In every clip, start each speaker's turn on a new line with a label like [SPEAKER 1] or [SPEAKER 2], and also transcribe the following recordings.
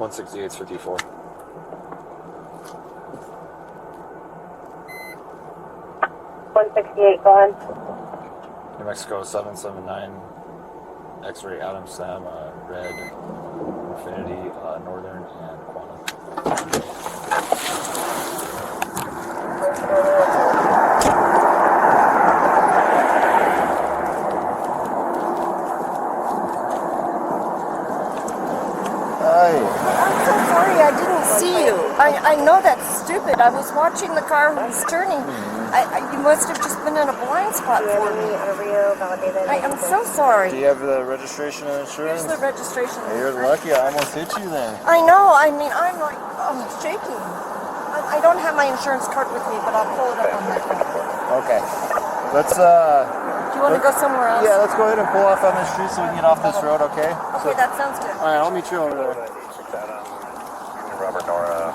[SPEAKER 1] 168.54.
[SPEAKER 2] Go ahead.
[SPEAKER 1] New Mexico 779, X-ray Adam Sam, red, Infinity, Northern, and Quantum.
[SPEAKER 3] I'm so sorry, I didn't see you. I know that's stupid. I was watching the car who was turning. You must have just been in a blind spot for me. I am so sorry.
[SPEAKER 1] Do you have the registration and insurance?
[SPEAKER 3] Here's the registration.
[SPEAKER 1] Hey, you're lucky. I almost hit you there.
[SPEAKER 3] I know. I mean, I'm like, shaking. I don't have my insurance card with me, but I'll pull it up on my phone.
[SPEAKER 1] Okay. Let's,
[SPEAKER 3] Do you want to go somewhere else?
[SPEAKER 1] Yeah, let's go ahead and pull off on this street so we can get off this road, okay?
[SPEAKER 3] Okay, that sounds good.
[SPEAKER 1] All right, I'll meet you over there.
[SPEAKER 4] Robert Nora.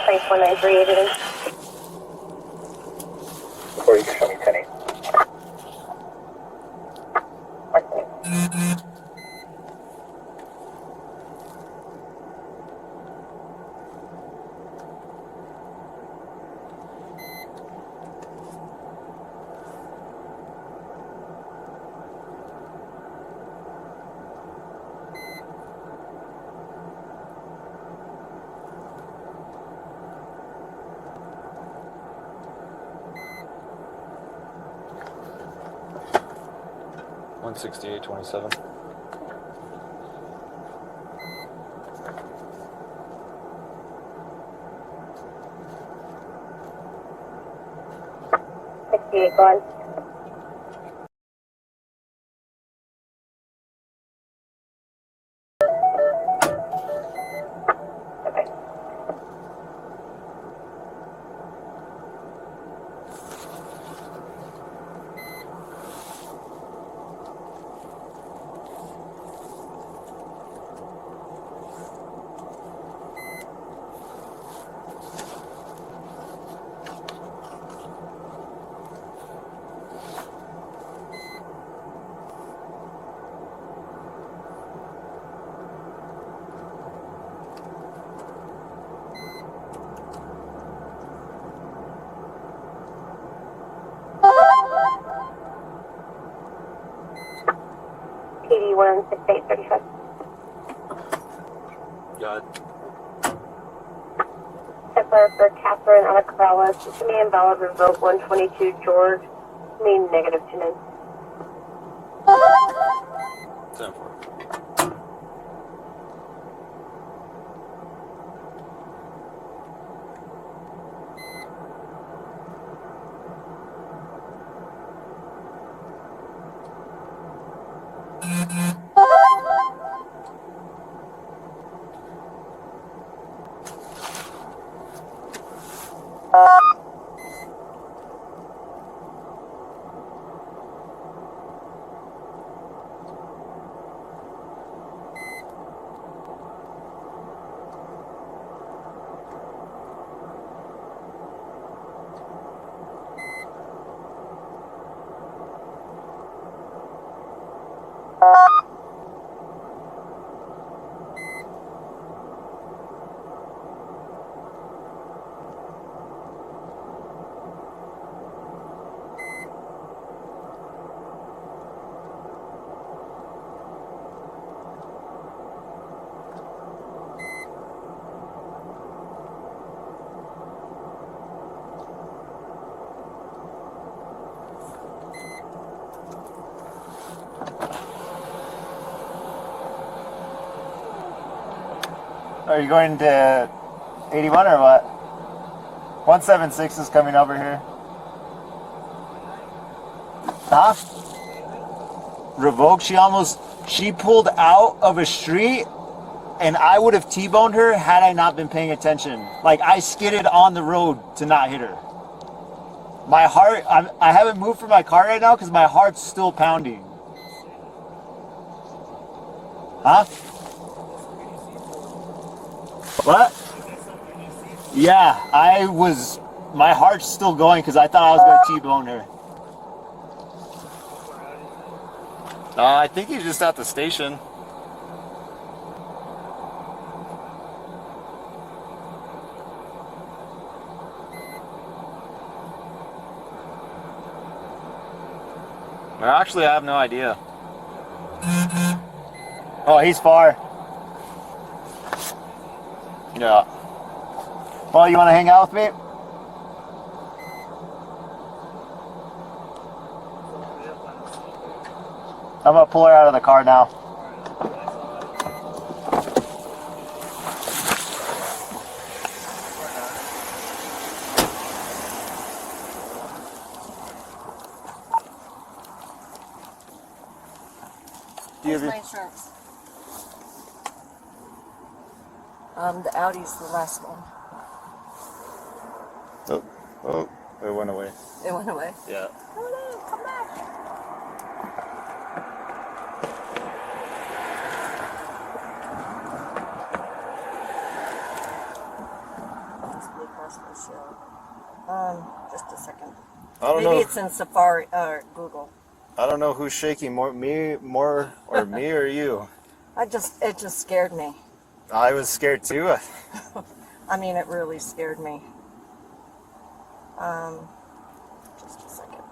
[SPEAKER 2] Place 1938.
[SPEAKER 4] Before you can show me 10-8.
[SPEAKER 1] $168.27.
[SPEAKER 2] Go on. PD 16835.
[SPEAKER 1] Got it.
[SPEAKER 2] Tipper for Catherine Alacrella, me invalid, revoke 122 George, mean negative 29.
[SPEAKER 1] 10-4. Are you going to 81 or what? 176 is coming over here. Huh? Revoked. She pulled out of a street and I would have T-boned her had I not been paying attention. Like, I skidded on the road to not hit her. My heart, I haven't moved from my car right now because my heart's still pounding. Huh? What? Yeah, my heart's still going because I thought I was going to T-bone her. I think he's just at the station. Actually, I have no idea. Oh, he's far. Yeah. Well, you want to hang out with me? I'm going to pull her out of the car now.
[SPEAKER 3] Where's my insurance? The Audi's the last one.
[SPEAKER 1] Oh, it went away.
[SPEAKER 3] It went away.
[SPEAKER 1] Yeah.
[SPEAKER 3] Oh no, come back. It's Blue Cross Blue Shield. Just a second.
[SPEAKER 1] I don't
[SPEAKER 3] Maybe
[SPEAKER 1] know.
[SPEAKER 3] it's in Safari or Google.
[SPEAKER 1] I don't know who's shaking more, me or you.
[SPEAKER 3] It just scared me.
[SPEAKER 1] I was scared too.
[SPEAKER 3] I mean, it really scared me. Just a second.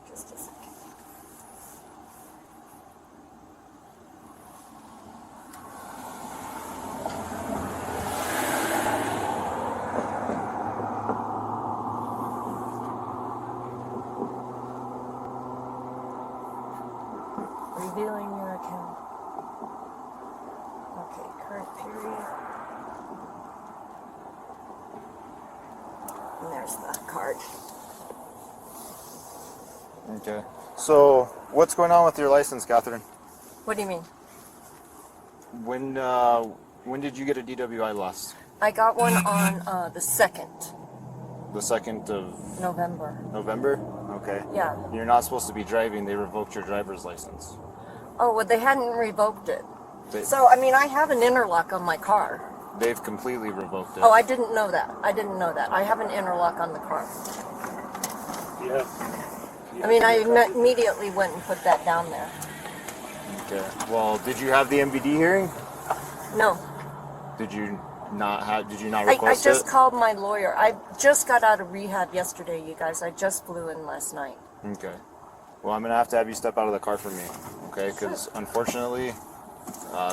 [SPEAKER 3] Just a second. Revealing your account. Okay, current period. And there's the card.
[SPEAKER 1] Okay. So, what's going on with your license, Catherine?
[SPEAKER 3] What do you mean?
[SPEAKER 1] When did you get a DWI last?
[SPEAKER 3] I got one on the 2nd.
[SPEAKER 1] The 2nd of
[SPEAKER 3] November.
[SPEAKER 1] November? Okay.
[SPEAKER 3] Yeah.
[SPEAKER 1] You're not supposed to be driving. They revoked your driver's license.
[SPEAKER 3] Oh, well, they hadn't revoked it.
[SPEAKER 1] They,
[SPEAKER 3] So, I mean, I have an interlock on my car.
[SPEAKER 1] They've completely revoked it.
[SPEAKER 3] Oh, I didn't know that. I didn't know that. I have an interlock on the car.
[SPEAKER 5] Yeah.
[SPEAKER 3] I mean, I immediately went and put that down there.
[SPEAKER 1] Okay. Well, did you have the MVD hearing?
[SPEAKER 3] No.
[SPEAKER 1] Did you not
[SPEAKER 3] I
[SPEAKER 1] request
[SPEAKER 3] just
[SPEAKER 1] it?
[SPEAKER 3] called my lawyer. I just got out of rehab yesterday, you guys. I just flew in last night.
[SPEAKER 1] Okay. Well, I'm going to have you step out of the car for me, okay? Because unfortunately,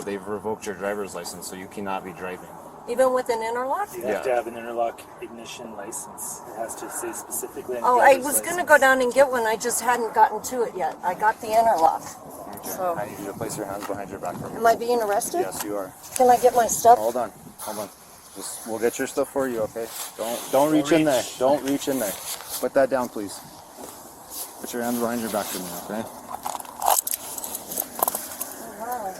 [SPEAKER 1] they've revoked your driver's license, so you cannot be driving.
[SPEAKER 3] Even with an interlock?
[SPEAKER 5] You have to have an interlock ignition license. It has to say specifically.
[SPEAKER 3] Oh, I was going to go down and get one. I just hadn't gotten to it yet. I got the interlock.
[SPEAKER 1] Okay.
[SPEAKER 3] So,
[SPEAKER 1] I need you to place your hands behind your back for me.
[SPEAKER 3] am I being arrested?
[SPEAKER 1] Yes, you are.
[SPEAKER 3] Can I get my stuff?
[SPEAKER 1] Hold on. We'll get your stuff for you, okay? Don't reach in there. Don't reach in there. Put that down, please. Put your hands behind your back for me, okay?
[SPEAKER 3] Oh, wow.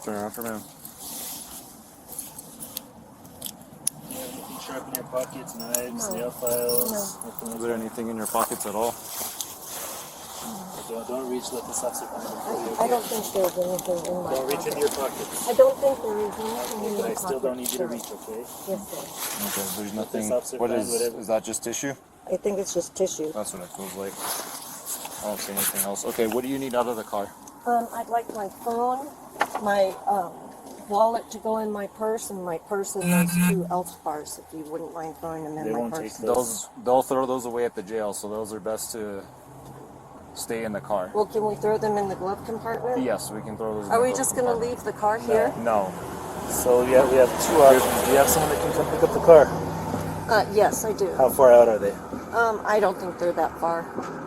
[SPEAKER 1] Turn around for a minute.
[SPEAKER 5] Sharpen your pockets, knives, nail files.
[SPEAKER 1] Is there anything in your pockets at all?
[SPEAKER 5] Don't reach. Let this officer come in for you.
[SPEAKER 3] I don't think there's anything in my
[SPEAKER 5] Don't reach
[SPEAKER 3] pocket.
[SPEAKER 5] into your pockets.
[SPEAKER 3] I don't think there is anything in
[SPEAKER 5] But
[SPEAKER 3] my
[SPEAKER 5] I still don't need you to
[SPEAKER 3] pocket.
[SPEAKER 5] reach, okay?
[SPEAKER 3] Yes, sir.
[SPEAKER 1] Okay, there's nothing.
[SPEAKER 5] This officer
[SPEAKER 1] What
[SPEAKER 5] finds
[SPEAKER 1] is
[SPEAKER 5] whatever.
[SPEAKER 1] that just tissue?
[SPEAKER 3] I think it's just tissue.
[SPEAKER 1] That's what it feels like. I don't see anything else. Okay, what do you need out of the car?
[SPEAKER 3] I'd like my phone, my wallet to go in my purse, and my purse and those 2 elf bars, if you wouldn't mind throwing them in
[SPEAKER 5] They
[SPEAKER 3] my
[SPEAKER 5] won't
[SPEAKER 3] purse.
[SPEAKER 5] take those.
[SPEAKER 1] They'll throw those away at the jail, so those are best to stay in the car.
[SPEAKER 3] Well, can we throw them in the glove compartment?
[SPEAKER 1] Yes, we can throw those. In
[SPEAKER 3] Are
[SPEAKER 1] the
[SPEAKER 3] we
[SPEAKER 1] glove
[SPEAKER 3] just going to
[SPEAKER 1] compartment.
[SPEAKER 3] leave the car here?
[SPEAKER 1] No.
[SPEAKER 5] So yeah, we have 2 options. Do you have someone that can come pick up the car?
[SPEAKER 3] Yes, I do.
[SPEAKER 5] How far out are they?
[SPEAKER 3] I don't think they're that far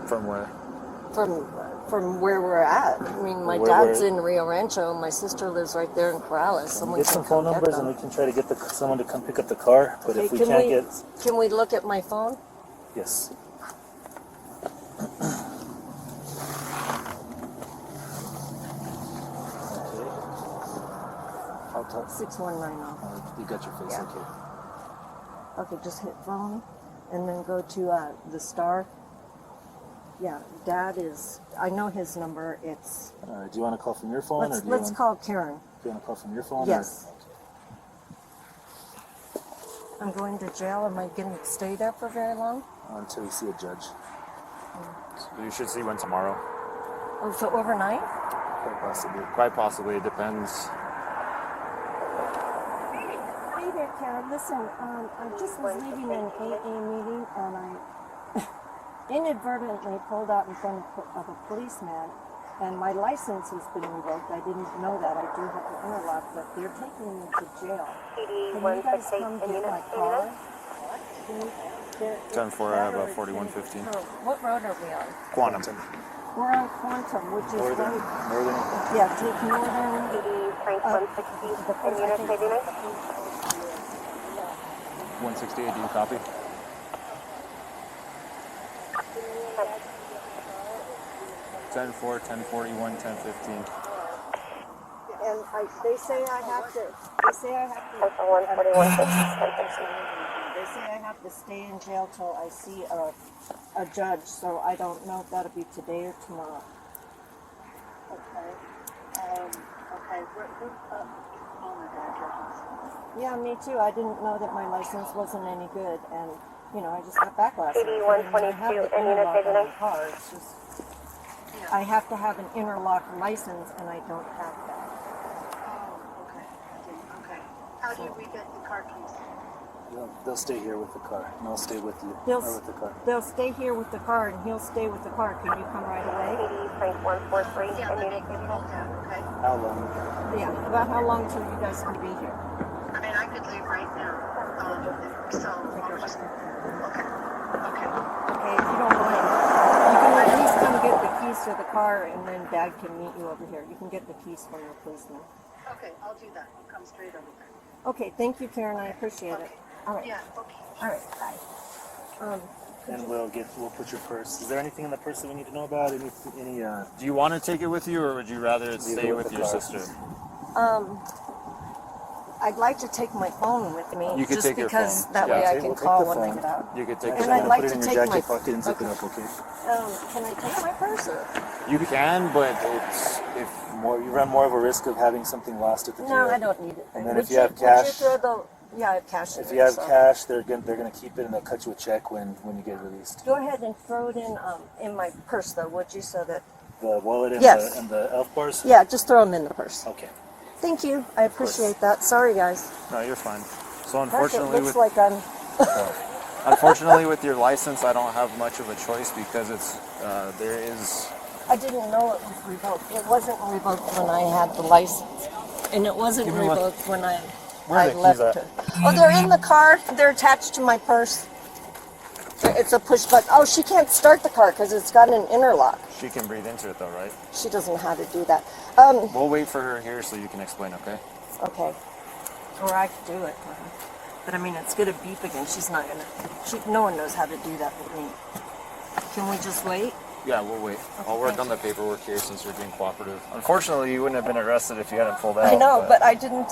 [SPEAKER 5] From where?
[SPEAKER 3] from where we're at. I mean, my
[SPEAKER 5] Where
[SPEAKER 3] dad's
[SPEAKER 5] we're-
[SPEAKER 3] in Rio Rancho, and my sister lives right there in Corrales. Someone
[SPEAKER 5] Get
[SPEAKER 3] can
[SPEAKER 5] some
[SPEAKER 3] come
[SPEAKER 5] phone
[SPEAKER 3] get
[SPEAKER 5] numbers
[SPEAKER 3] them.
[SPEAKER 5] and we can try to get someone to come pick up the car. But
[SPEAKER 3] Okay,
[SPEAKER 5] if we can't get,
[SPEAKER 3] can we look at my phone?
[SPEAKER 5] yes. Okay. How tall?
[SPEAKER 3] 6190.
[SPEAKER 5] You got your face.
[SPEAKER 3] Yeah.
[SPEAKER 5] Okay.
[SPEAKER 3] Okay, just hit phone, and then go to the star. Yeah, Dad is. I know his number. It's.
[SPEAKER 5] Do you want to call from your phone, or do you
[SPEAKER 3] Let's
[SPEAKER 5] want,
[SPEAKER 3] call Karen.
[SPEAKER 5] do you want to call from your phone?
[SPEAKER 3] Yes.
[SPEAKER 5] Or?
[SPEAKER 3] I'm going to jail. Am I going to stay there for very long?
[SPEAKER 5] Until you see a judge.
[SPEAKER 1] You should see one tomorrow.
[SPEAKER 3] Oh, so overnight?
[SPEAKER 5] Quite possibly.
[SPEAKER 1] Quite possibly. It depends.
[SPEAKER 3] Hey there, Karen. Listen, I just was leaving an AA meeting, and I inadvertently pulled out in front of a policeman, and my license has been revoked. I didn't know that. I do have the interlock, but they're taking me to jail. Can you guys come get my car?
[SPEAKER 1] 10-4, I have a 4115.
[SPEAKER 3] What road are we on?
[SPEAKER 1] Quantum.
[SPEAKER 3] We're on Quantum, which is
[SPEAKER 5] Northern.
[SPEAKER 3] right.
[SPEAKER 5] Northern.
[SPEAKER 3] Yeah, take Northern.
[SPEAKER 2] Frank 160 and unit 89.
[SPEAKER 1] 168, do you copy? Ten 4, 1041, 1015.
[SPEAKER 3] And they say I have to. They say I have to.
[SPEAKER 2] Central 141,
[SPEAKER 3] They say I have to stay in jail till I see a judge. So I don't know if that'll be today or tomorrow.
[SPEAKER 6] Okay. Okay. Oh my God.
[SPEAKER 3] Yeah, me too. I didn't know that my license wasn't any good, and I just got back last night.
[SPEAKER 2] 8122 and unit 89.
[SPEAKER 3] It's just I have to have an interlock license, and I don't have that.
[SPEAKER 6] Oh, okay. Okay. How do we get the car keys?
[SPEAKER 5] They'll stay here with the car, and I'll stay with you.
[SPEAKER 3] They'll,
[SPEAKER 5] or with the car.
[SPEAKER 3] they'll stay here with the car, and he'll stay with the car. Can you come right away?
[SPEAKER 2] Frank 143
[SPEAKER 6] Yeah,
[SPEAKER 2] and
[SPEAKER 6] let me
[SPEAKER 2] unit
[SPEAKER 6] get
[SPEAKER 2] 89.
[SPEAKER 6] hold that, okay?
[SPEAKER 5] How long?
[SPEAKER 3] Yeah. About how long till you guys can be here?
[SPEAKER 6] I mean, I could leave right now. So, I'll just, okay. Okay.
[SPEAKER 3] Okay, if you don't mind, you can at least come get the keys to the car, and then Dad can meet you over here. You can get the keys from the policeman.
[SPEAKER 6] Okay, I'll do that. I'll come straight over there.
[SPEAKER 3] Okay, thank you, Karen. I appreciate it. All right.
[SPEAKER 6] Yeah, okay.
[SPEAKER 3] All right. Bye.
[SPEAKER 5] And we'll put your purse. Is there anything in the purse that we need to know about? Any
[SPEAKER 1] Do you want to take it with you, or would you rather it
[SPEAKER 5] Leave
[SPEAKER 1] stay
[SPEAKER 5] it with
[SPEAKER 1] with
[SPEAKER 5] the
[SPEAKER 1] your
[SPEAKER 5] car.
[SPEAKER 1] sister?
[SPEAKER 3] I'd like to take my phone with me,
[SPEAKER 1] You could
[SPEAKER 3] just
[SPEAKER 1] take your
[SPEAKER 3] because
[SPEAKER 1] phone.
[SPEAKER 3] that
[SPEAKER 1] Yeah.
[SPEAKER 3] way I
[SPEAKER 5] Okay,
[SPEAKER 3] can
[SPEAKER 5] we'll take
[SPEAKER 3] call
[SPEAKER 5] the
[SPEAKER 3] when I
[SPEAKER 5] phone.
[SPEAKER 3] get out.
[SPEAKER 1] You could take
[SPEAKER 3] And
[SPEAKER 1] it.
[SPEAKER 3] I'd like
[SPEAKER 5] put
[SPEAKER 3] to
[SPEAKER 5] it in
[SPEAKER 3] take
[SPEAKER 5] your
[SPEAKER 3] my.
[SPEAKER 5] jacket pocket and zip
[SPEAKER 3] Okay.
[SPEAKER 5] it up, okay?
[SPEAKER 3] Can I take my purse? Or?
[SPEAKER 1] You can, but it's if
[SPEAKER 5] You run more of a risk of having something lost at the jail.
[SPEAKER 3] No, I don't need it.
[SPEAKER 5] And then
[SPEAKER 3] Would
[SPEAKER 5] if you have
[SPEAKER 3] Would
[SPEAKER 5] cash-
[SPEAKER 3] you throw the? Yeah, I have cash.
[SPEAKER 5] If
[SPEAKER 3] in
[SPEAKER 5] you
[SPEAKER 3] it,
[SPEAKER 5] have
[SPEAKER 3] so.
[SPEAKER 5] cash, they're gonna keep it and they'll cut you a check when you get released.
[SPEAKER 3] Go ahead and throw it in my purse, though, would you, so that?
[SPEAKER 5] The wallet and
[SPEAKER 3] Yes.
[SPEAKER 5] the elf bars.
[SPEAKER 3] Yeah, just throw them in the purse.
[SPEAKER 5] Okay.
[SPEAKER 3] Thank you. I appreciate that. Sorry, guys.
[SPEAKER 1] no, you're fine. So
[SPEAKER 3] Gosh, it
[SPEAKER 1] unfortunately,
[SPEAKER 3] looks
[SPEAKER 1] with
[SPEAKER 3] like I'm.
[SPEAKER 1] unfortunately with your license, I don't have much of a choice because it's there is.
[SPEAKER 3] I didn't know it was revoked. It wasn't revoked when I had the license, and it wasn't
[SPEAKER 1] Give me one.
[SPEAKER 3] revoked when I
[SPEAKER 1] Where are the
[SPEAKER 3] left
[SPEAKER 1] keys at?
[SPEAKER 3] it. Oh, they're in the car. They're attached to my purse. It's a push button. Oh, she can't start the car because it's got an interlock.
[SPEAKER 1] She can breathe into it though, right?
[SPEAKER 3] She doesn't know how to do that.
[SPEAKER 1] We'll wait for her here so you can explain, okay?
[SPEAKER 3] Okay. Or I could do it. But I mean, it's gonna beep again. She's not gonna. No one knows how to do that but me. Can we just wait?
[SPEAKER 1] Yeah, we'll wait. I'll work
[SPEAKER 3] thank
[SPEAKER 1] on the paperwork here since you're being cooperative. Unfortunately, you wouldn't have been arrested if you hadn't pulled out.
[SPEAKER 3] I know, but I didn't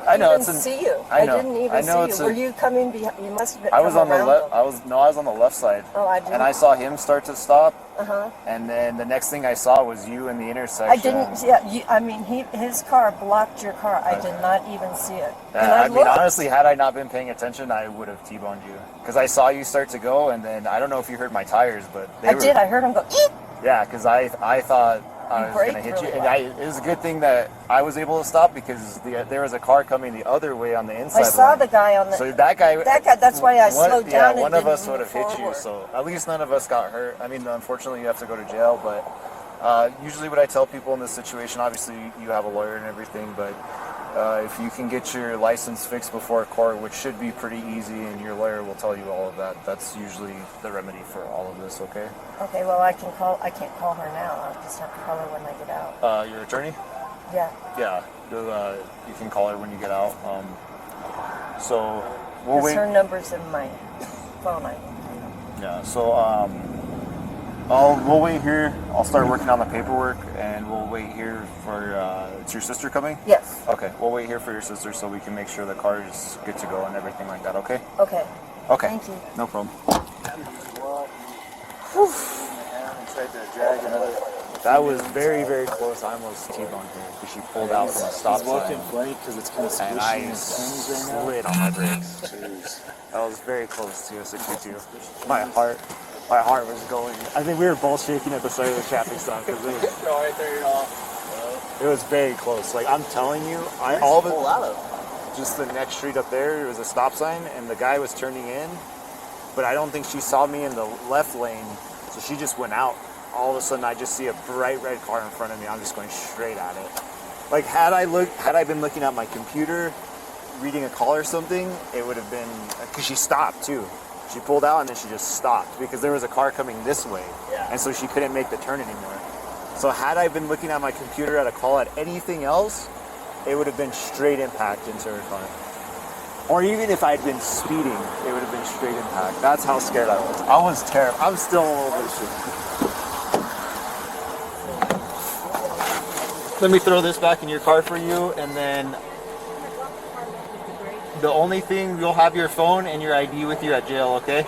[SPEAKER 1] I know,
[SPEAKER 3] even
[SPEAKER 1] it's an-
[SPEAKER 3] see you.
[SPEAKER 1] I know.
[SPEAKER 3] didn't even
[SPEAKER 1] I know
[SPEAKER 3] see
[SPEAKER 1] it's
[SPEAKER 3] you.
[SPEAKER 1] a-
[SPEAKER 3] Were you coming behind? You must have been.
[SPEAKER 1] I was on the
[SPEAKER 3] around
[SPEAKER 1] left.
[SPEAKER 3] them.
[SPEAKER 1] I was on the left side.
[SPEAKER 3] Oh, I didn't.
[SPEAKER 1] And I saw him start to stop.
[SPEAKER 3] Uh-huh.
[SPEAKER 1] And then the next thing I saw was you in the intersection.
[SPEAKER 3] I didn't. Yeah, I mean, his car blocked your car. I did not even see it. And
[SPEAKER 1] I mean,
[SPEAKER 3] looked.
[SPEAKER 1] honestly, had I not been paying attention, I would have T-boned you. Because I saw you start to go, and then I don't know if you heard my tires, but they were,
[SPEAKER 3] did. I heard him go. Eep!
[SPEAKER 1] Yeah, because I thought I was going to
[SPEAKER 3] braked
[SPEAKER 1] hit you.
[SPEAKER 3] really
[SPEAKER 1] And it was a good thing that I was able to stop because there was a car coming the other way on the inside.
[SPEAKER 3] I saw
[SPEAKER 1] lane.
[SPEAKER 3] the guy on the.
[SPEAKER 1] So that guy.
[SPEAKER 3] That's why I slowed
[SPEAKER 1] Yeah,
[SPEAKER 3] down. and
[SPEAKER 1] one of
[SPEAKER 3] didn't
[SPEAKER 1] us would have
[SPEAKER 3] move
[SPEAKER 1] hit you.
[SPEAKER 3] forward.
[SPEAKER 1] So at least none of us got hurt. I mean, unfortunately, you have to go to jail. But usually, what I tell people in this situation, obviously, you have a lawyer and everything, but if you can get your license fixed before court, which should be pretty easy, and your lawyer will tell you all of that. That's usually the remedy for all of this. Okay.
[SPEAKER 3] Okay. Well, I can't call her now. I'll just have to call her when I get out.
[SPEAKER 1] Your attorney?
[SPEAKER 3] Yeah.
[SPEAKER 1] Yeah. You can call her when you get out. So we'll wait.
[SPEAKER 3] Her number's in my phone.
[SPEAKER 1] Yeah. So we'll wait here. I'll start working on the paperwork, and we'll wait here for. It's your sister coming?
[SPEAKER 3] Yes.
[SPEAKER 1] Okay. We'll wait here for your sister so we can make sure the car is good to go and everything like that. Okay.
[SPEAKER 3] Okay.
[SPEAKER 1] Okay.
[SPEAKER 3] Thank you.
[SPEAKER 1] No problem. That was very, very close. I almost T-boned her because she pulled out from a stop sign.
[SPEAKER 5] Because it's kind of
[SPEAKER 1] And I slid on my brakes. That was very close to a 62. My heart was going. I think we were both shaking at the start of the traffic stop because it was very close. Like I'm telling you, just the next street up there was a stop sign, and the guy was turning in, but I don't think she saw me in the left lane, so she just went out. All of a sudden, I just see a bright red car in front of me. I'm just going straight at it. Like had I been looking at my computer, reading a call or something, it would have been because she stopped too. She pulled out and then she just stopped because there was a car coming this way, and so she couldn't make the turn anymore. So had I been looking at my computer at a call at anything else, it would have been straight impact into her car. Or even if I'd been speeding, it would have been straight impact. That's how scared I was. I was terrified. I'm still a little bit shaky. Let me throw this back in your car for you, and then the only thing, you'll have your phone and your ID with you at jail, okay?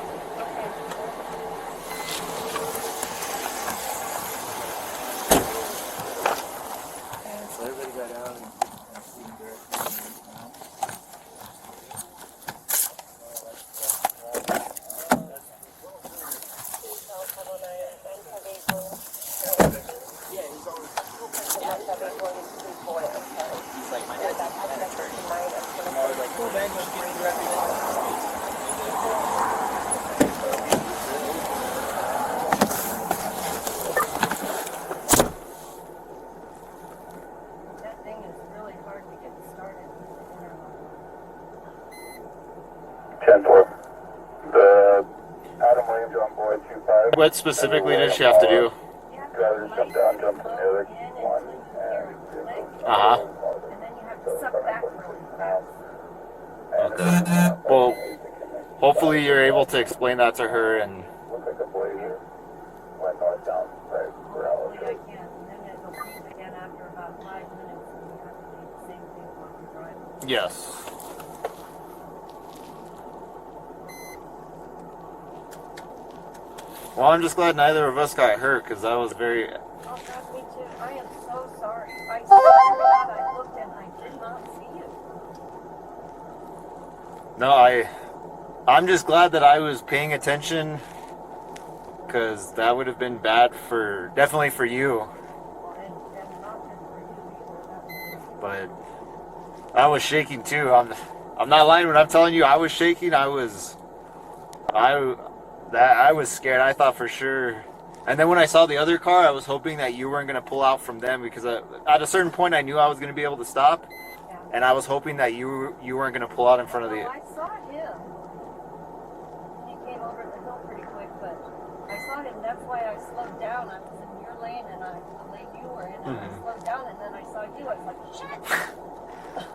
[SPEAKER 5] So everybody got out and seen
[SPEAKER 3] That thing is really hard to get started.
[SPEAKER 4] 10-4. The Adam Williams on board 25.
[SPEAKER 1] What specifically does she have to do?
[SPEAKER 4] Driver jump down, jump from the other one, and
[SPEAKER 1] Uh-huh.
[SPEAKER 3] And then you have to suck back really fast.
[SPEAKER 1] Okay. Well, hopefully you're able to explain that to her, and
[SPEAKER 4] looks like a blazer. Went north down, right, for Alice.
[SPEAKER 3] I can. And then it'll beep again after about 5 minutes, and you have to do the same thing while you're driving.
[SPEAKER 1] yes. Well, I'm just glad neither of us got hurt, because that was very...
[SPEAKER 3] Oh, God, me too. I am so sorry. I swear to God, I looked and I did not see you.
[SPEAKER 1] No, I'm just glad that I was paying attention, because that would have been bad definitely for you.
[SPEAKER 3] Well, and not good for you either.
[SPEAKER 1] But I was shaking too. I'm not lying when I'm telling you I was shaking. I was scared. I thought for sure. And then when I saw the other car, I was hoping that you weren't going to pull out from them, because at a certain point I knew I was going to be able to stop,
[SPEAKER 3] Yeah.
[SPEAKER 1] and I was hoping that you weren't going to pull out in front of the...
[SPEAKER 3] Well, I saw him. He came over the hill pretty quick, but I saw him. That's why I slowed down. I was in your lane, and the lane you were in, and I slowed down, and then I saw you. I was like, shit!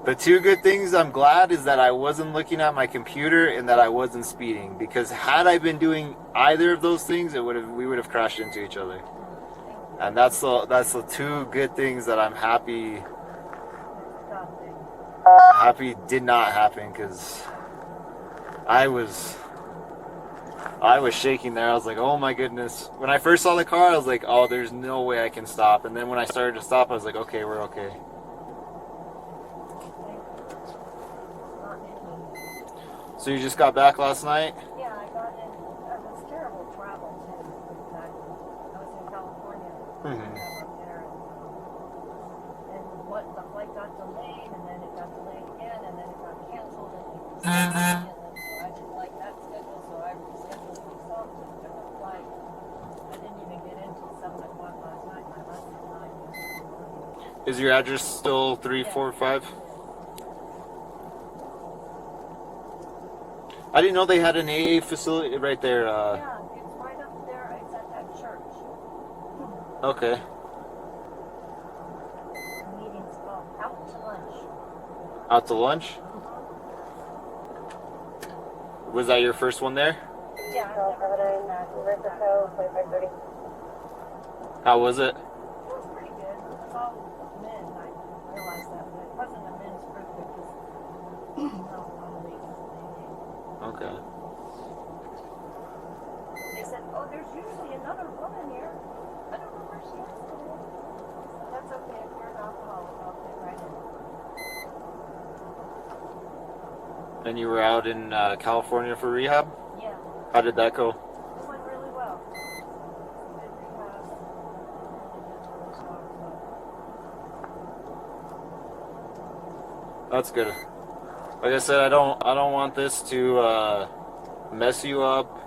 [SPEAKER 1] The two good things I'm glad is that I wasn't looking at my computer and that I wasn't speeding, because had I been doing either of those things, we would have crashed into each other. And that's the two good things that I'm happy did not happen, because I was shaking there. I was like, oh my goodness. When I first saw the car, I was like, oh, there's no way I can stop. And then when I started to stop, I was like, okay, we're okay. So you just got back last night?
[SPEAKER 3] Yeah, I got in. It was terrible travel too. I was in California.
[SPEAKER 1] Mhm.
[SPEAKER 3] Up there, and the flight got delayed, and then it got delayed again, and then it got canceled, and then so I didn't like that schedule, so I rescheduled myself to a different flight. I didn't even get in till 7 o'clock last night. My last night.
[SPEAKER 1] Is your address still 345? I didn't know they had an AA facility right there.
[SPEAKER 3] Yeah, it's right up there. It's at that church.
[SPEAKER 1] Okay.
[SPEAKER 3] The meeting's called Out to Lunch.
[SPEAKER 1] Out to lunch? Was that your first one there?
[SPEAKER 3] Yeah, I've never done that.
[SPEAKER 2] Rancho, 2530.
[SPEAKER 1] How was it?
[SPEAKER 3] It was pretty good. It's all men. I realized that, but it wasn't a men's group because I was one of the
[SPEAKER 1] Okay.
[SPEAKER 3] They said, oh, there's usually another woman here. I don't know where she is today. That's okay. If you're an alcoholic, I'll fit right in.
[SPEAKER 1] And you were out in California for rehab?
[SPEAKER 3] Yeah,
[SPEAKER 1] How did that go?
[SPEAKER 3] it went really well. Good rehab.
[SPEAKER 1] That's good. Like I said, I don't want this to mess you up.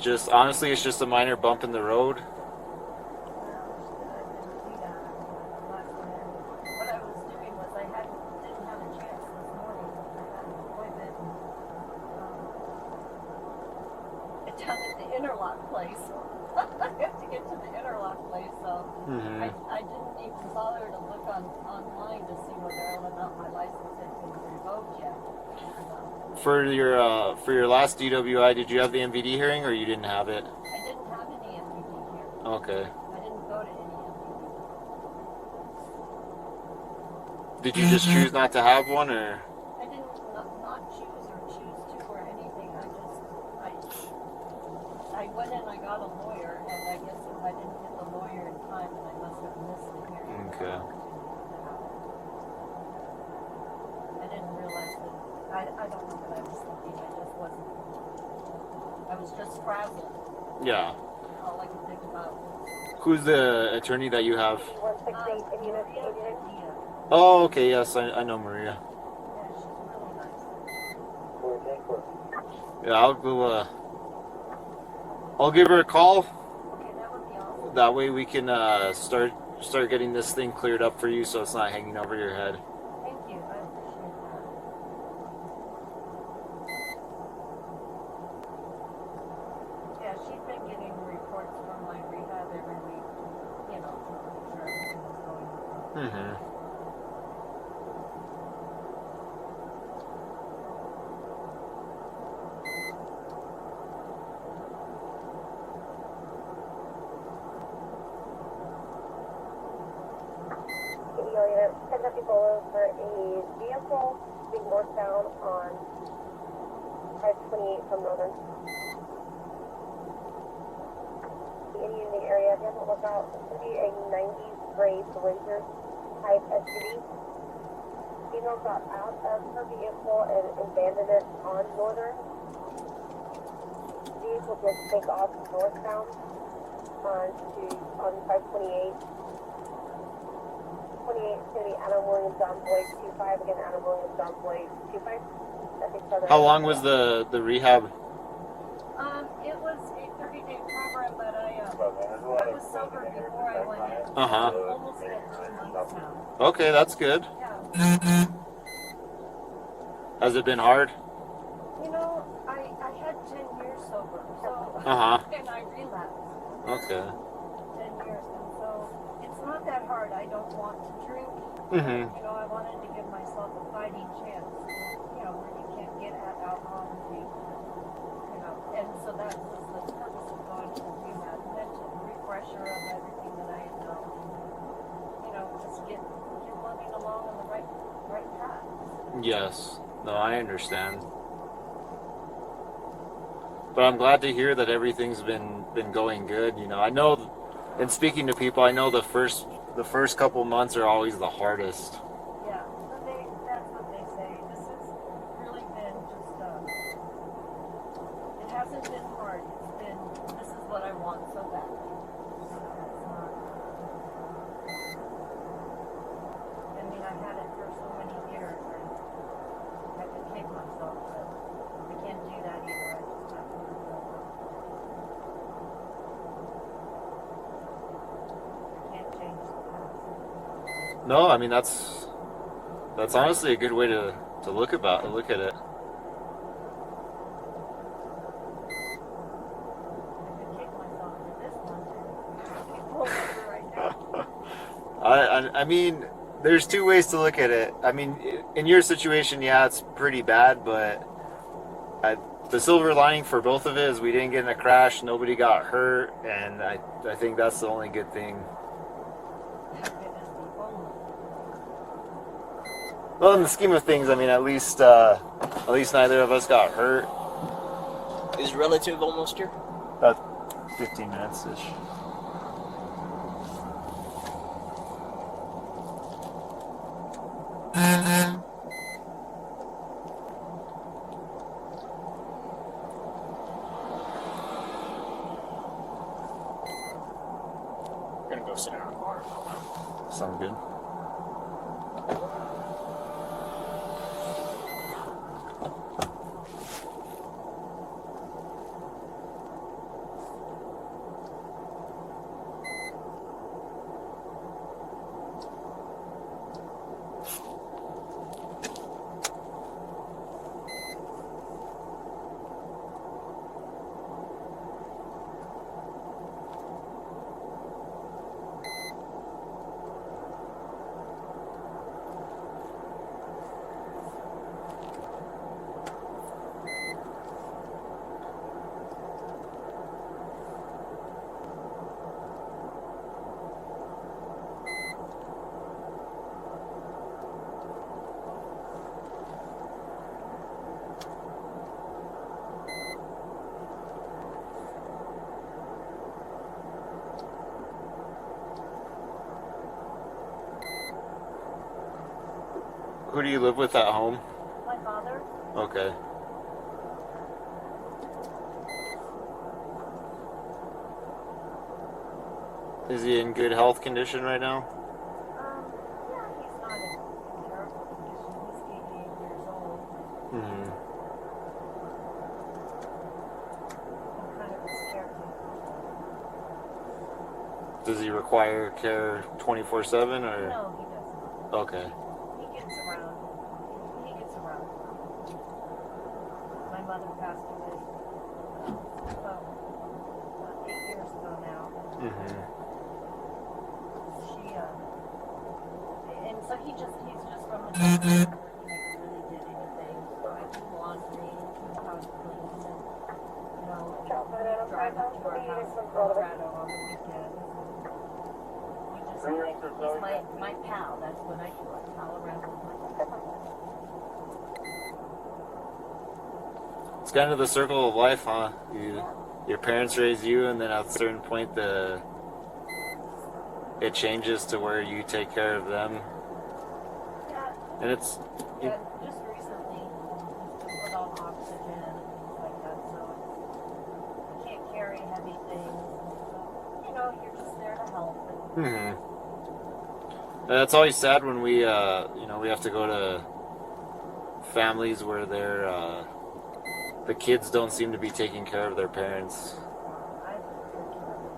[SPEAKER 1] Just honestly, it's just a minor bump in the road.
[SPEAKER 3] What I was doing was I didn't have a chance this morning. I had an appointment down at the interlock place. I have to get to the interlock place, so I didn't even bother to look online to see whether or not my license had been revoked yet.
[SPEAKER 1] For your last DWI, did you have the MVD hearing or you didn't have it?
[SPEAKER 3] I didn't have any MVD here.
[SPEAKER 1] Okay.
[SPEAKER 3] I didn't go to any MVD.
[SPEAKER 1] Did you just choose not to have one, or?
[SPEAKER 3] I didn't not choose or choose to or anything. I went and I got a lawyer, and I guess if I didn't get the lawyer in time, then I must have missed the hearing.
[SPEAKER 1] Okay.
[SPEAKER 3] I didn't realize that. I don't know what I was thinking. I just wasn't. I was just frazzled.
[SPEAKER 1] Yeah.
[SPEAKER 3] All I could think about was.
[SPEAKER 1] Who's the attorney that you have?
[SPEAKER 2] 168, Indiana,
[SPEAKER 3] Maria
[SPEAKER 2] 89.
[SPEAKER 3] Padilla.
[SPEAKER 1] Oh, okay. Yes, I know Maria.
[SPEAKER 3] Yeah, she's really nice.
[SPEAKER 1] Yeah, I'll give her a call.
[SPEAKER 3] Okay, that would be awesome.
[SPEAKER 1] That way we can start getting this thing cleared up for you, so it's not hanging over your head.
[SPEAKER 3] Thank you. I appreciate that. Yeah, she's been getting reports from my rehab every week, you know, to make sure everything was going okay.
[SPEAKER 2] Kentucky Bolo for a vehicle being northbound on 528 from Northern. The Indian in the area, if you haven't looked out, it's going to be a 90s gray Blazer type SUV. Female got out of her vehicle and abandoned it on Northern. Vehicle just take off northbound on 528. 28 to the Adam Williams John Boyd 25, again Adam Williams John Boyd 25.
[SPEAKER 1] How long was the rehab?
[SPEAKER 3] It was a 30-day program, but I was sober before I went in.
[SPEAKER 1] Uh-huh.
[SPEAKER 3] So almost at 2 months now.
[SPEAKER 1] Okay, that's good.
[SPEAKER 3] Yeah.
[SPEAKER 1] Has it been hard?
[SPEAKER 3] You know, I had 10 years sober, so and I relapsed.
[SPEAKER 1] Okay.
[SPEAKER 3] 10 years, and so it's not that hard. I don't want to drink.
[SPEAKER 1] Mhm.
[SPEAKER 3] You know, I wanted to give myself a fighting chance. You know, where you can't get at alcohol and be, you know, and so that was the purpose of going to the rehab, mental refresher of everything that I had known. You know, just get moving along on the right path.
[SPEAKER 1] Yes. No, I understand. But I'm glad to hear that everything's been going good. You know, I know, and speaking to people, I know the first couple months are always the hardest.
[SPEAKER 3] Yeah, but that's what they say. This has really been just, it hasn't been hard. It's been, this is what I want so bad. It's not, I mean, I had it for so many years, and I could kick myself, but I can't do that either. I just have to move forward. I can't change the past.
[SPEAKER 1] No, I mean that's That's honestly a good way to look at it.
[SPEAKER 3] I could take myself to this one and pull over right now.
[SPEAKER 1] I mean, there's two ways to look at it. I mean, in your situation, yeah, it's pretty bad, but the silver lining for both of it is we didn't get in a crash, nobody got hurt, and I think that's the only good thing.
[SPEAKER 3] Thank goodness the only.
[SPEAKER 1] Well, in the scheme of things, I mean, at least neither of us got hurt.
[SPEAKER 7] Is relative almost here?
[SPEAKER 1] About 15 minutes ish.
[SPEAKER 7] We're gonna go sit in our car.
[SPEAKER 1] Sound good? Who do you live with at home?
[SPEAKER 3] My father,
[SPEAKER 1] Okay. Is he in good health condition right now?
[SPEAKER 3] yeah, he's not in terrible condition. He's 88 years old.
[SPEAKER 1] Mm-hmm.
[SPEAKER 3] I'm kind of his caretaker.
[SPEAKER 1] Does he require care 24/7 or?
[SPEAKER 3] No, he doesn't.
[SPEAKER 1] Okay.
[SPEAKER 3] He gets around. He gets around. My mother passed away about 8 years ago now.
[SPEAKER 1] Mm-hmm.
[SPEAKER 3] She and so he's just from the country. He never really did anything. I do laundry, keep the house clean, and drive up to our house in Colorado on the weekends. He's my pal. That's what I do. I pal around with my pal.
[SPEAKER 1] It's kind of the circle of life, huh? Your parents raise you, and then at a certain point, it changes to where you take care of them,
[SPEAKER 3] Yeah.
[SPEAKER 1] and it's.
[SPEAKER 3] Yeah, just recently, he's been put on oxygen and things like that, so I can't carry heavy things. So, you're just there to help.
[SPEAKER 1] Mm-hmm. And it's always sad when we have to go to families where the kids don't seem to be taking care of their parents.
[SPEAKER 3] I took care of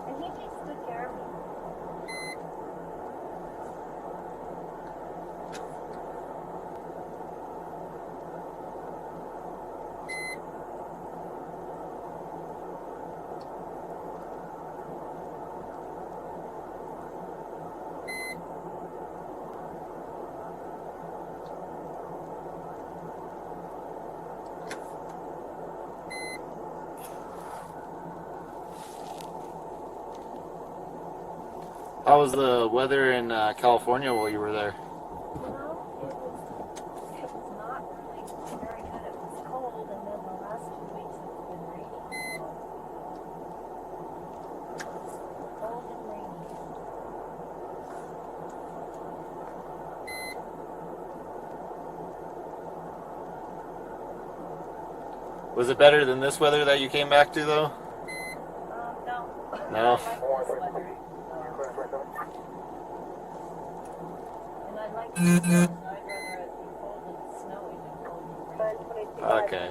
[SPEAKER 3] him. And he takes good care of me.
[SPEAKER 1] How was the weather in California while you were there?
[SPEAKER 3] It was not really very good. It was cold, and then the last 2 weeks it's been raining. So it was cold and rainy.
[SPEAKER 1] Was it better than this weather that you came back to, though?
[SPEAKER 3] No.
[SPEAKER 1] No?
[SPEAKER 3] I like this weather. And I like this weather. I'd rather it be cold and snowy than cold and rainy.
[SPEAKER 1] Okay.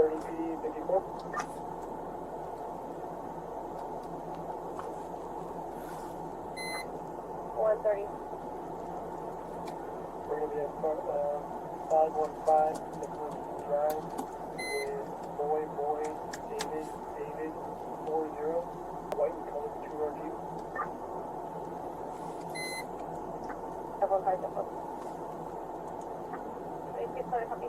[SPEAKER 4] 130P54. We're going to be at 515 Nicholas Drive with Boy, David, 40, white and colored 2RG.
[SPEAKER 2] Everyone has it. Thank you for the copy.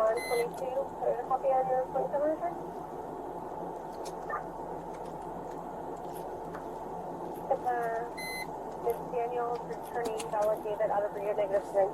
[SPEAKER 2] Put a copy on your 27 return. It's Daniel returning valid David out of your negative 10.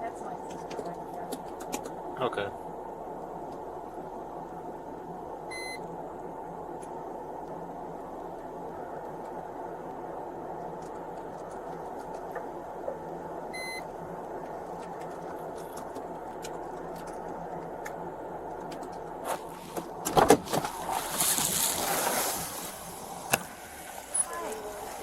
[SPEAKER 3] That's my sister right there.
[SPEAKER 1] Okay.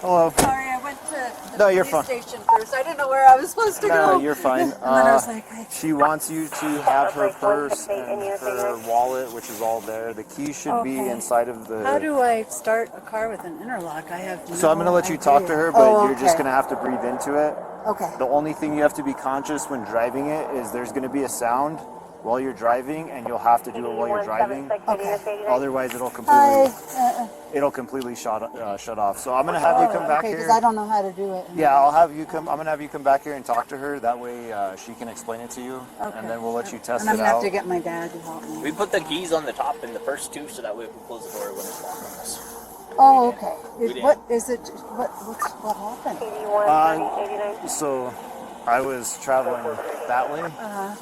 [SPEAKER 1] Hello.
[SPEAKER 3] Sorry, I went to the
[SPEAKER 1] No, you're
[SPEAKER 3] police
[SPEAKER 1] fine.
[SPEAKER 3] station first. I didn't know where I was supposed to go.
[SPEAKER 1] No, you're fine.
[SPEAKER 3] And then I was like,
[SPEAKER 1] She wants you to have her purse and her wallet, which is all there. The key should be
[SPEAKER 3] Okay.
[SPEAKER 1] inside of the...
[SPEAKER 3] how do I start a car with an interlock? I have no
[SPEAKER 1] So I'm going to let you talk to her, but you're just going to have to breathe into it.
[SPEAKER 3] Okay.
[SPEAKER 1] The only thing you have to be conscious when driving it is there's going to be a sound while you're driving, and you'll have to do it while you're driving.
[SPEAKER 3] Okay.
[SPEAKER 1] Otherwise, it'll
[SPEAKER 3] Hi.
[SPEAKER 1] completely shut off. So I'm going to have you come back
[SPEAKER 3] okay,
[SPEAKER 1] here.
[SPEAKER 3] because I don't know how to do it.
[SPEAKER 1] Yeah, I'll have you come. I'm going to have you come back here and talk to her. That way, she can explain it to you,
[SPEAKER 3] Okay.
[SPEAKER 1] and then we'll let you test
[SPEAKER 3] And I'm
[SPEAKER 1] it
[SPEAKER 3] going to have
[SPEAKER 1] out.
[SPEAKER 3] to get my dad to help me.
[SPEAKER 7] We put the keys on the top in the first two, so that way we can close the door when it's locked on us.
[SPEAKER 3] Oh, okay.
[SPEAKER 7] We did.
[SPEAKER 3] What is it? What happened?
[SPEAKER 2] 81, 89.
[SPEAKER 1] So, I was traveling that way,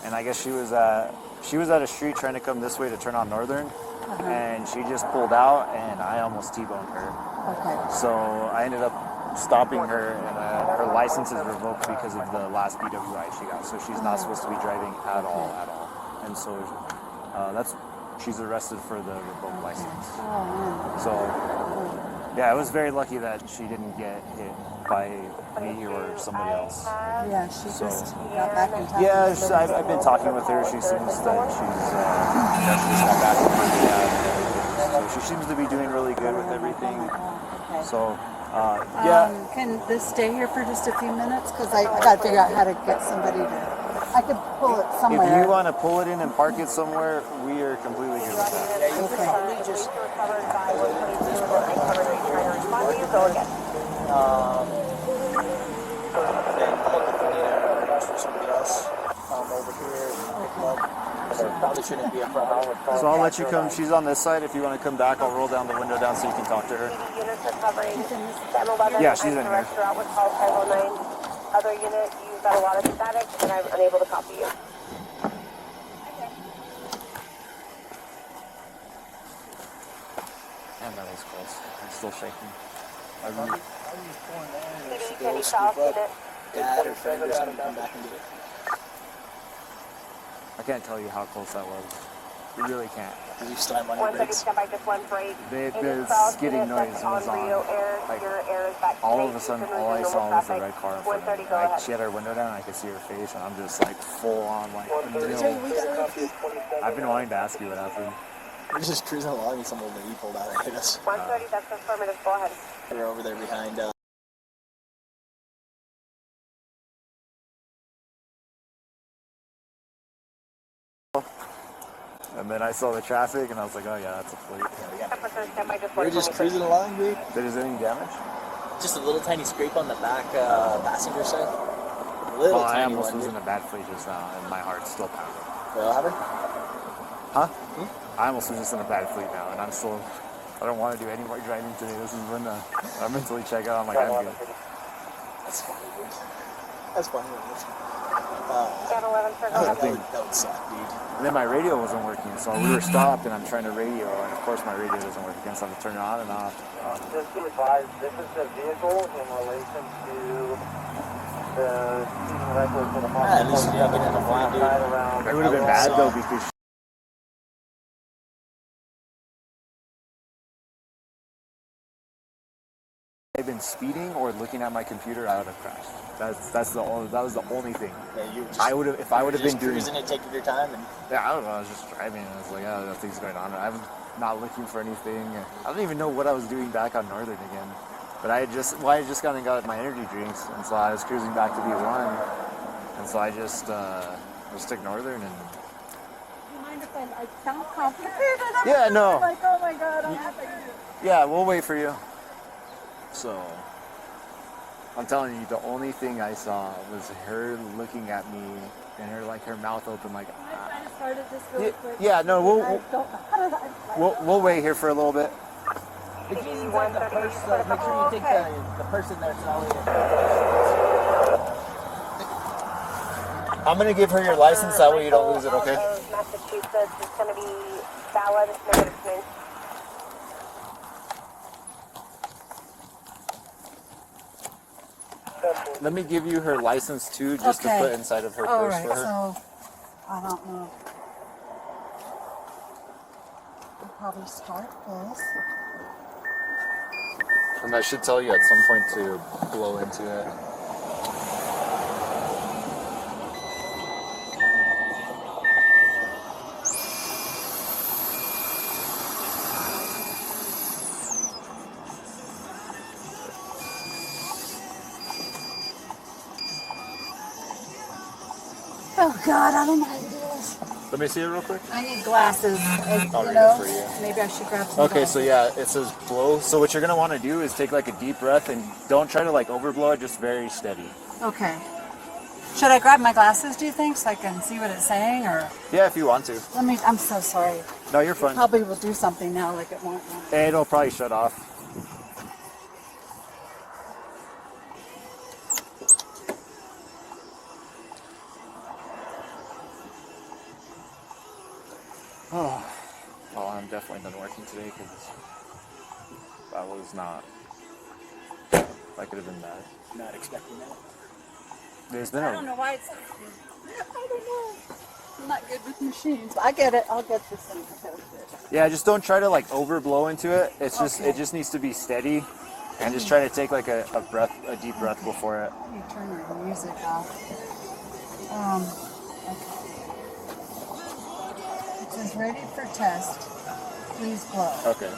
[SPEAKER 1] and I guess she was at a street trying to come this way to turn on Northern, and she just pulled out, and I almost T-boned her.
[SPEAKER 3] Okay.
[SPEAKER 1] So I ended up stopping her, and her license is revoked because of the last DWI she got. So she's not supposed to be driving at all. And so she's arrested for the revoked license.
[SPEAKER 3] Oh, man.
[SPEAKER 1] So Yeah, it was very lucky that she didn't get hit by me or somebody else.
[SPEAKER 8] Yeah, she
[SPEAKER 1] So-
[SPEAKER 8] just got back in time.
[SPEAKER 1] Yeah, I've been talking with her. She seems that she just got back from her rehab and everything. So she seems to be doing really good with everything.
[SPEAKER 8] Okay.
[SPEAKER 1] So, yeah.
[SPEAKER 8] Can this stay here for just a few minutes? Because I got to figure out how to get somebody to. I could pull it somewhere.
[SPEAKER 1] If you want to pull it in and park it somewhere, we are completely good with that.
[SPEAKER 8] Okay.
[SPEAKER 2] Just recovered by 122 and then recovered. Are you trying to respond to you? Go again.
[SPEAKER 7] Then I'm looking for somebody else over here. There probably shouldn't be a problem.
[SPEAKER 1] So I'll let you come. She's on this side. If you want to come back, I'll roll down the window down so you can talk to her.
[SPEAKER 2] Units recovering. 711.
[SPEAKER 1] Yeah, she's in here.
[SPEAKER 2] Direct route with call 509. Other unit, you've got a lot of static, and I'm unable to copy you.
[SPEAKER 1] And that was close. I'm still shaking.
[SPEAKER 2] Kenny South unit.
[SPEAKER 7] Dad or friend or something come back and do it.
[SPEAKER 1] I can't tell you how close that was. You really can't.
[SPEAKER 7] Did you slam on your
[SPEAKER 2] 130
[SPEAKER 7] brakes?
[SPEAKER 2] stand by just one break.
[SPEAKER 1] The skidding noise was on. Like, all of a sudden, all I saw was the red car in front of me. Like, she had her window down, and I could see her face, and I'm just like full on, like, I've been wanting to ask you what happened.
[SPEAKER 7] We're just cruising along and some old lady pulled out and hit us.
[SPEAKER 2] 130, that's affirmative. Go ahead.
[SPEAKER 7] We're over there behind.
[SPEAKER 1] And then I saw the traffic, and I was like, oh yeah, that's a fleet.
[SPEAKER 2] 10% stand by just
[SPEAKER 7] We're
[SPEAKER 2] one
[SPEAKER 7] just cruising along, dude.
[SPEAKER 1] Is there any damage?
[SPEAKER 7] Just a little tiny scrape on the back passenger side. Little
[SPEAKER 1] Oh, I
[SPEAKER 7] tiny
[SPEAKER 1] almost
[SPEAKER 7] one,
[SPEAKER 1] was
[SPEAKER 7] dude.
[SPEAKER 1] in a bad fleet just now, and my heart's still pounding.
[SPEAKER 7] Well, have her?
[SPEAKER 1] Huh? I almost was just in a bad fleet now, and I'm still. I don't want to do any more driving today. This is when I mentally check out. I'm like, I'm good.
[SPEAKER 7] That's funny, dude. That's funny.
[SPEAKER 2] Stand 11, sir. Go
[SPEAKER 1] I
[SPEAKER 2] ahead.
[SPEAKER 1] think.
[SPEAKER 7] That would suck, dude.
[SPEAKER 1] And then my radio wasn't working, so we were stopped, and I'm trying to radio, and of course my radio doesn't work again, so I have to turn it on and off.
[SPEAKER 4] Just to advise, this is the vehicle in relation to the record for the
[SPEAKER 7] At least you didn't get in the flat, dude.
[SPEAKER 4] around.
[SPEAKER 1] It would have been bad though because I've been speeding or looking at my computer, I would have crashed. That was the only thing.
[SPEAKER 7] Yeah, you were just,
[SPEAKER 1] I would have if I would have been
[SPEAKER 7] just
[SPEAKER 1] doing.
[SPEAKER 7] cruising it, taking your time, and
[SPEAKER 1] Yeah, I don't know. I was just driving, and I was like, oh, nothing's going on. I'm not looking for anything. I don't even know what I was doing back on Northern again. But I had just gone and got my energy drinks, and so I was cruising back to B1, and so I just took Northern and.
[SPEAKER 8] Do you mind if I sound complicated?
[SPEAKER 1] Yeah, no.
[SPEAKER 8] I'm like, oh my god, I'm happy.
[SPEAKER 1] Yeah, we'll wait for you. So, I'm telling you, the only thing I saw was her looking at me and her mouth open like.
[SPEAKER 8] Can I try to start it just really quick?
[SPEAKER 1] Yeah, no,
[SPEAKER 8] I don't know how to.
[SPEAKER 1] we'll wait here for a little bit.
[SPEAKER 7] if you inside the purse, make sure you take the person there.
[SPEAKER 1] I'm gonna give her your license, that way you don't lose it, okay?
[SPEAKER 2] Massachusetts is going to be valid, negative name.
[SPEAKER 1] Let me give you her license too, just
[SPEAKER 8] Okay.
[SPEAKER 1] to put inside of her
[SPEAKER 8] All
[SPEAKER 1] purse
[SPEAKER 8] right,
[SPEAKER 1] for her.
[SPEAKER 8] so I don't know. I'll probably start this.
[SPEAKER 1] And that should tell you at some point to blow into it.
[SPEAKER 8] Oh God, I don't know how to do this.
[SPEAKER 1] Let me see it real quick.
[SPEAKER 8] I need glasses.
[SPEAKER 1] I'll
[SPEAKER 8] You
[SPEAKER 1] read
[SPEAKER 8] know,
[SPEAKER 1] it for you.
[SPEAKER 8] maybe I should grab some.
[SPEAKER 1] Okay, so
[SPEAKER 8] glasses.
[SPEAKER 1] yeah, it says blow. So what you're gonna want to do is take like a deep breath and don't try to like overblow it, just very steady.
[SPEAKER 8] Okay. Should I grab my glasses? Do you think, so I can see what it's saying, or
[SPEAKER 1] Yeah, if you want to.
[SPEAKER 8] let me? I'm so sorry.
[SPEAKER 1] No, you're fine.
[SPEAKER 8] Probably will do something now, like it won't.
[SPEAKER 1] It'll probably shut off. Oh, well, I'm definitely done working today because that was not. That could have been bad.
[SPEAKER 7] Not expecting that.
[SPEAKER 1] There's been
[SPEAKER 8] I don't
[SPEAKER 1] a.
[SPEAKER 8] know why it's. I don't know. I'm not good with machines. I get it. I'll get this thing.
[SPEAKER 1] Yeah, just don't try to like overblow into it. It's just it just needs to be steady, and just try to take like a deep breath before it.
[SPEAKER 8] You turn your music off. Okay. It says ready for test. Please blow.
[SPEAKER 1] Okay.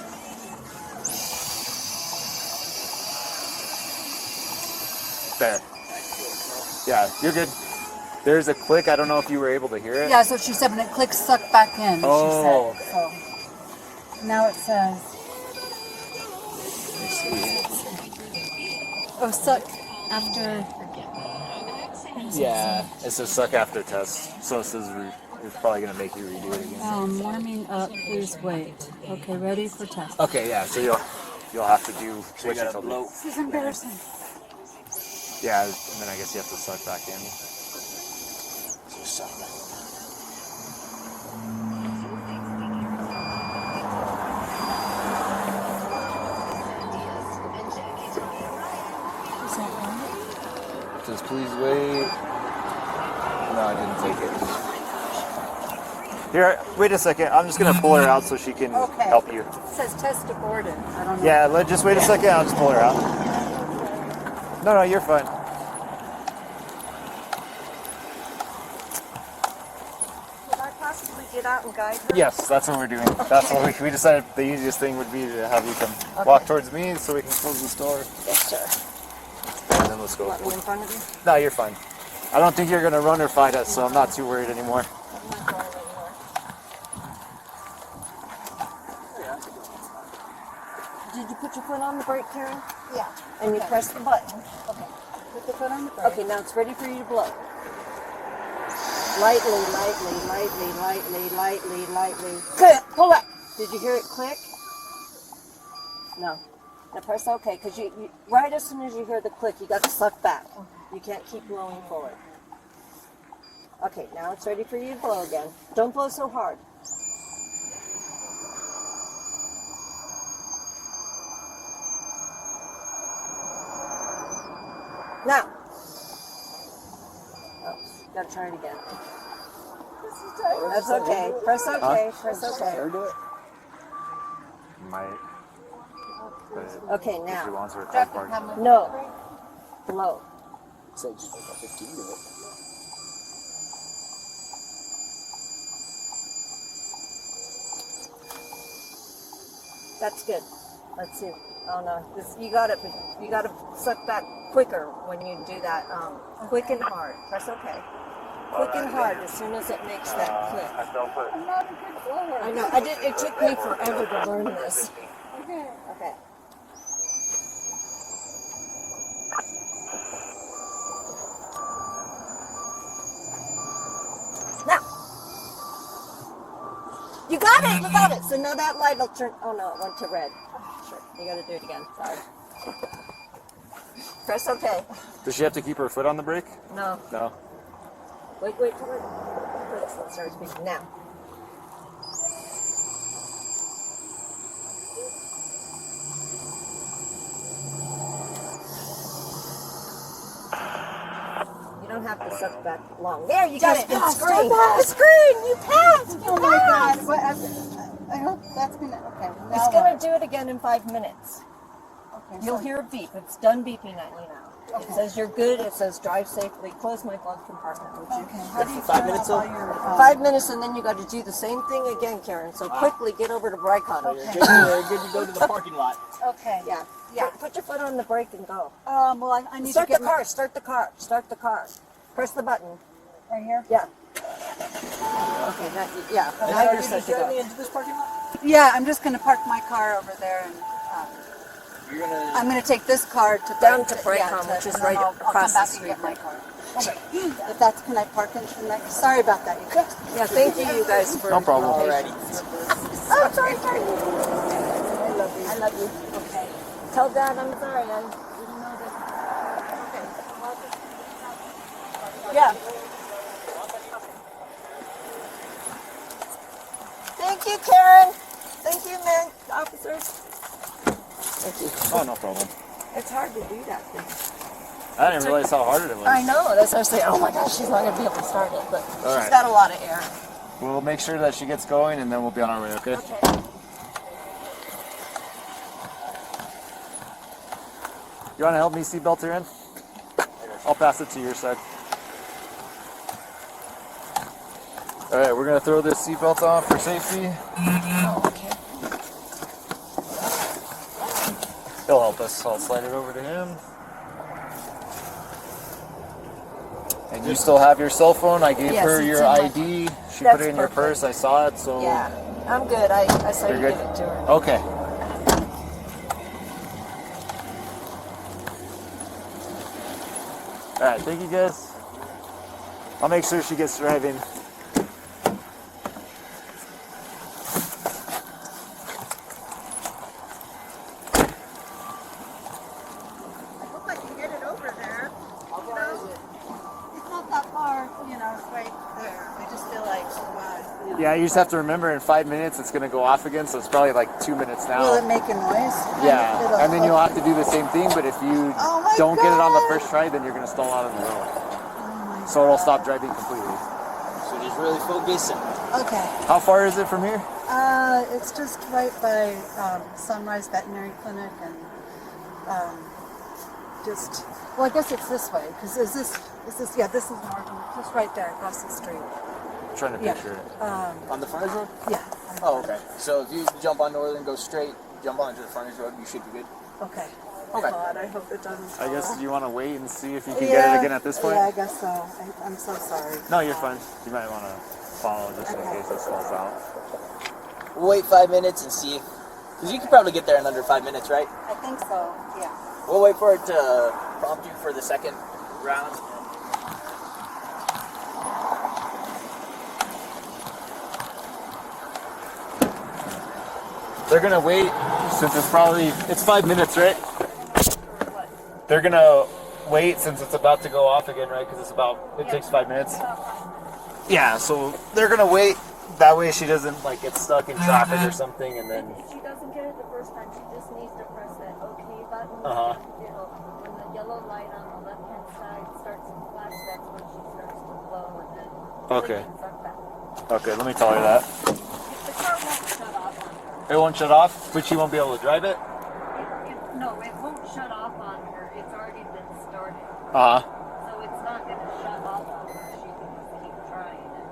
[SPEAKER 1] There. Yeah, you're good. There's a click. I don't know if you were able to hear it.
[SPEAKER 8] Yeah, so she said when it clicks, suck back in.
[SPEAKER 1] Oh.
[SPEAKER 8] She said. So now it says. Oh, suck after.
[SPEAKER 1] Yeah, it says suck after test. So it says it's probably gonna make you redo it again.
[SPEAKER 8] Warming up. Please wait. Okay, ready for test.
[SPEAKER 1] Okay, yeah. So you'll have to do what you told me.
[SPEAKER 8] This is embarrassing.
[SPEAKER 1] Yeah, and then I guess you have to suck back in. It says please wait. No, I didn't take it. Here, wait a second. I'm just gonna pull her out so she can help you.
[SPEAKER 8] It says test aborted. I don't know.
[SPEAKER 1] Yeah, just wait a second. I'll just pull her out. No, you're fine.
[SPEAKER 3] Could I possibly get out and guide her?
[SPEAKER 1] Yes, that's what we're doing. That's what we decided the easiest thing would be to have you come walk towards me so we can close this door.
[SPEAKER 3] Yes, sir.
[SPEAKER 1] And then let's go.
[SPEAKER 3] Want me in front of you?
[SPEAKER 1] No, you're fine. I don't think you're going to run or fight us, so I'm not too worried anymore.
[SPEAKER 3] I'm not going anymore. Did you put your foot on the brake, Karen?
[SPEAKER 8] Yeah.
[SPEAKER 3] And you press the button.
[SPEAKER 8] Okay. Put the foot on the brake.
[SPEAKER 3] Okay, now it's ready for you to blow. Lightly, lightly, lightly, lightly, lightly, lightly. Click! Pull up! Did you hear it click? No. Now press OK, because you right as soon as you hear the click, you got to suck back. You can't keep blowing forward. Okay, now it's ready for you to blow again. Don't blow so hard. Now. Oh, gotta try it again. That's okay. Press OK. Press OK.
[SPEAKER 1] Might.
[SPEAKER 3] Okay,
[SPEAKER 1] If he
[SPEAKER 3] now.
[SPEAKER 1] wants her to take part.
[SPEAKER 3] No. Blow.
[SPEAKER 7] Say just make a 15 to it.
[SPEAKER 3] That's good. Let's see. Oh no, you got it. You got to suck back quicker when you do that. Quick and hard. Press OK. Quick and hard as soon as it makes that click.
[SPEAKER 4] I felt it.
[SPEAKER 8] I'm not a good blower.
[SPEAKER 3] I know. I did. It took me forever to learn this.
[SPEAKER 8] Okay.
[SPEAKER 3] Okay. Now. You got it. You got it. So now that light will turn. Oh no, it went to red. Sure. You got to do it again. Sorry. Press OK.
[SPEAKER 1] Does she have to keep her foot on the brake?
[SPEAKER 3] No.
[SPEAKER 1] No.
[SPEAKER 3] Wait till it starts speaking now. You don't have to suck back long. There, you got it. The screen. The screen. You passed.
[SPEAKER 8] Oh my God. What, I hope that's gonna. Okay. Now
[SPEAKER 3] It's gonna
[SPEAKER 8] what?
[SPEAKER 3] do it again in 5 minutes.
[SPEAKER 8] Okay.
[SPEAKER 3] You'll hear a beep. It's done beeping at you now. It says you're good. It says drive safely. Close my glove compartment. Would you?
[SPEAKER 8] Okay. How do you
[SPEAKER 7] 5
[SPEAKER 8] turn
[SPEAKER 7] minutes
[SPEAKER 8] off all
[SPEAKER 7] old?
[SPEAKER 8] your,
[SPEAKER 3] 5 minutes, and then you got to do the same thing again, Karen. So quickly get over to Brycon.
[SPEAKER 7] You're good to go to the parking lot.
[SPEAKER 8] Okay.
[SPEAKER 3] Yeah.
[SPEAKER 8] Yeah.
[SPEAKER 3] Put your foot on the brake and go.
[SPEAKER 8] Well, I need
[SPEAKER 3] Start
[SPEAKER 8] to
[SPEAKER 3] the
[SPEAKER 8] get
[SPEAKER 3] car. Start the car. Start the car. Press the button.
[SPEAKER 8] right here.
[SPEAKER 3] Yeah. Okay. Yeah. Now you're set to go.
[SPEAKER 7] into this parking lot?
[SPEAKER 8] Yeah, I'm just gonna park my car over there, and
[SPEAKER 7] You're gonna.
[SPEAKER 8] I'm gonna take this car to
[SPEAKER 3] Down to Brycon, which is
[SPEAKER 8] and then
[SPEAKER 3] right
[SPEAKER 8] I'll
[SPEAKER 3] across
[SPEAKER 8] come
[SPEAKER 3] the
[SPEAKER 8] back and
[SPEAKER 3] street.
[SPEAKER 8] get my car. Okay. If that's, can I park into the next? Sorry about that, you guys.
[SPEAKER 3] Yeah. Thank you guys for.
[SPEAKER 1] No problem.
[SPEAKER 7] Alrighty.
[SPEAKER 3] Oh, sorry. I love you. Okay. Tell Dad I'm sorry. I didn't know that. Okay. Yeah. Thank you, Karen. Thank you, men, officers. Thank you.
[SPEAKER 1] Oh, no problem.
[SPEAKER 3] It's hard to do that thing.
[SPEAKER 1] I didn't realize how hard it was.
[SPEAKER 3] I know. That's what I was saying. Oh my gosh, she's not gonna be able to start it, but she's
[SPEAKER 1] right.
[SPEAKER 3] got a lot of air.
[SPEAKER 1] We'll make sure that she gets going, and then we'll be on our way. Okay.
[SPEAKER 3] Okay.
[SPEAKER 1] You want to help me seatbelt her in? I'll pass it to your side. All right, we're gonna throw this seatbelt on for safety.
[SPEAKER 3] Oh, okay.
[SPEAKER 1] He'll help us. I'll slide it over to him. And you still have your cell phone? I gave
[SPEAKER 3] Yes,
[SPEAKER 1] her
[SPEAKER 3] it's
[SPEAKER 1] your
[SPEAKER 3] in my
[SPEAKER 1] ID. She
[SPEAKER 3] That's
[SPEAKER 1] put it in your
[SPEAKER 3] perfect.
[SPEAKER 1] purse. I saw it, so
[SPEAKER 3] Yeah, I'm good. I saw you
[SPEAKER 1] you're
[SPEAKER 3] give
[SPEAKER 1] good.
[SPEAKER 3] it to her.
[SPEAKER 1] Okay. All right, thank you guys. I'll make sure she gets driving.
[SPEAKER 8] I hope I can get it over there. You know, it's not that far. You know, it's right there. I just feel like, you know,
[SPEAKER 1] Yeah, you just have to remember in 5 minutes it's gonna go off again, so it's probably like 2 minutes now.
[SPEAKER 8] will it make a noise?
[SPEAKER 1] Yeah, and then you'll have to do the same thing, but if you
[SPEAKER 8] Oh my
[SPEAKER 1] don't get it on the
[SPEAKER 8] God.
[SPEAKER 1] first try, then you're gonna stall out on the road.
[SPEAKER 8] Oh my
[SPEAKER 1] So it'll stop driving completely.
[SPEAKER 7] So just really focus and
[SPEAKER 8] Okay.
[SPEAKER 1] How far is it from here?
[SPEAKER 8] It's just right by Sunrise Veterinary Clinic and just, well, I guess it's this way, because this is Northern, just right there across the street.
[SPEAKER 1] I'm trying to
[SPEAKER 8] Yeah.
[SPEAKER 1] picture it.
[SPEAKER 7] on the frontage road?
[SPEAKER 8] Yeah.
[SPEAKER 7] Oh, okay. So if you jump on Northern, go straight, jump onto the frontage road, you should be good.
[SPEAKER 8] Okay.
[SPEAKER 7] Okay.
[SPEAKER 8] God, I hope it doesn't
[SPEAKER 1] I
[SPEAKER 8] fall.
[SPEAKER 1] guess you want to wait and see if you can get it again at this point?
[SPEAKER 8] Yeah, I guess so. I'm so sorry.
[SPEAKER 1] No, you're fine. You might want to follow just in case it falls out.
[SPEAKER 7] We'll wait 5 minutes and see if, because you could probably get there in under 5 minutes, right?
[SPEAKER 8] I think so, yeah.
[SPEAKER 7] We'll wait for it to prompt you for the second round.
[SPEAKER 1] They're gonna wait since it's 5 minutes, right? They're gonna wait since it's about to go off again, right? Because it takes 5 minutes. Yeah, so they're gonna wait. That way she doesn't like get stuck in traffic or something, and then.
[SPEAKER 3] If she doesn't get it the first time, she just needs to press that OK button.
[SPEAKER 1] Uh-huh.
[SPEAKER 3] When the yellow light on the left-hand side starts to flash, that's when she starts to blow, and then
[SPEAKER 1] Okay.
[SPEAKER 3] everything's like that.
[SPEAKER 1] Okay, let me tell her that.
[SPEAKER 3] The car won't shut off on her.
[SPEAKER 1] It won't shut off, but she won't be able to drive it.
[SPEAKER 3] No, it won't shut off on her. It's already been started.
[SPEAKER 1] Uh huh.
[SPEAKER 3] So it's not going to shut off on her. She can just keep trying it.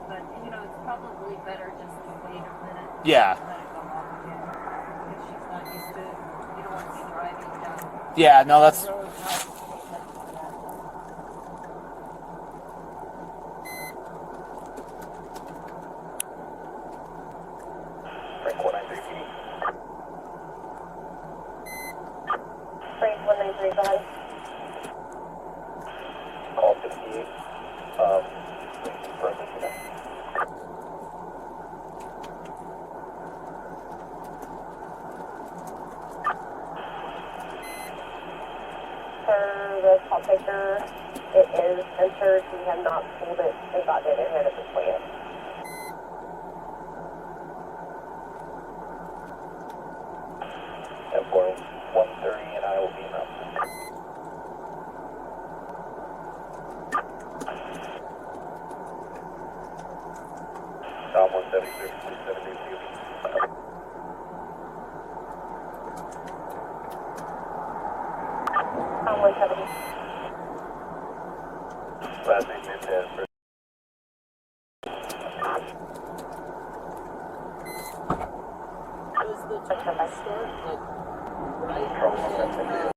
[SPEAKER 3] But, it's probably better just to wait a minute.
[SPEAKER 1] Yeah.
[SPEAKER 3] And let it go off again. If she's not used to it, you don't want to be driving down.
[SPEAKER 1] Yeah, no, that's.
[SPEAKER 3] the road, not-
[SPEAKER 2] Frank 193, go ahead.
[SPEAKER 4] Call 58. Person today.
[SPEAKER 2] Sir, the call taker, it is entered. We have not pulled it and got it in at this point yet.
[SPEAKER 4] And for 1:30, and I will be around. Tom 176, please send me to you.
[SPEAKER 2] Tom 170.
[SPEAKER 4] Last name Mendez.
[SPEAKER 7] Does the timer start like right
[SPEAKER 4] Trouble
[SPEAKER 7] when
[SPEAKER 4] with that.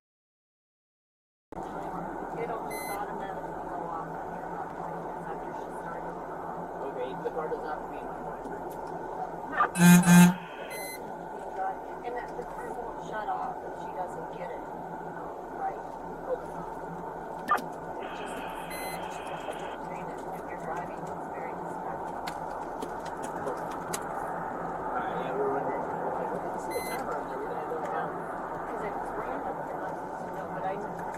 [SPEAKER 3] It'll just automatically go off after about 20 minutes after she started.
[SPEAKER 7] okay, the car doesn't have to be in my driver.
[SPEAKER 3] And the car won't shut off if she doesn't get it right. It just needs to train it. If you're driving, it's very distracting.
[SPEAKER 7] Alright, yeah, we're wondering. Let's see the timer on there. We're gonna go down.
[SPEAKER 3] Because it's random, they're not supposed to know.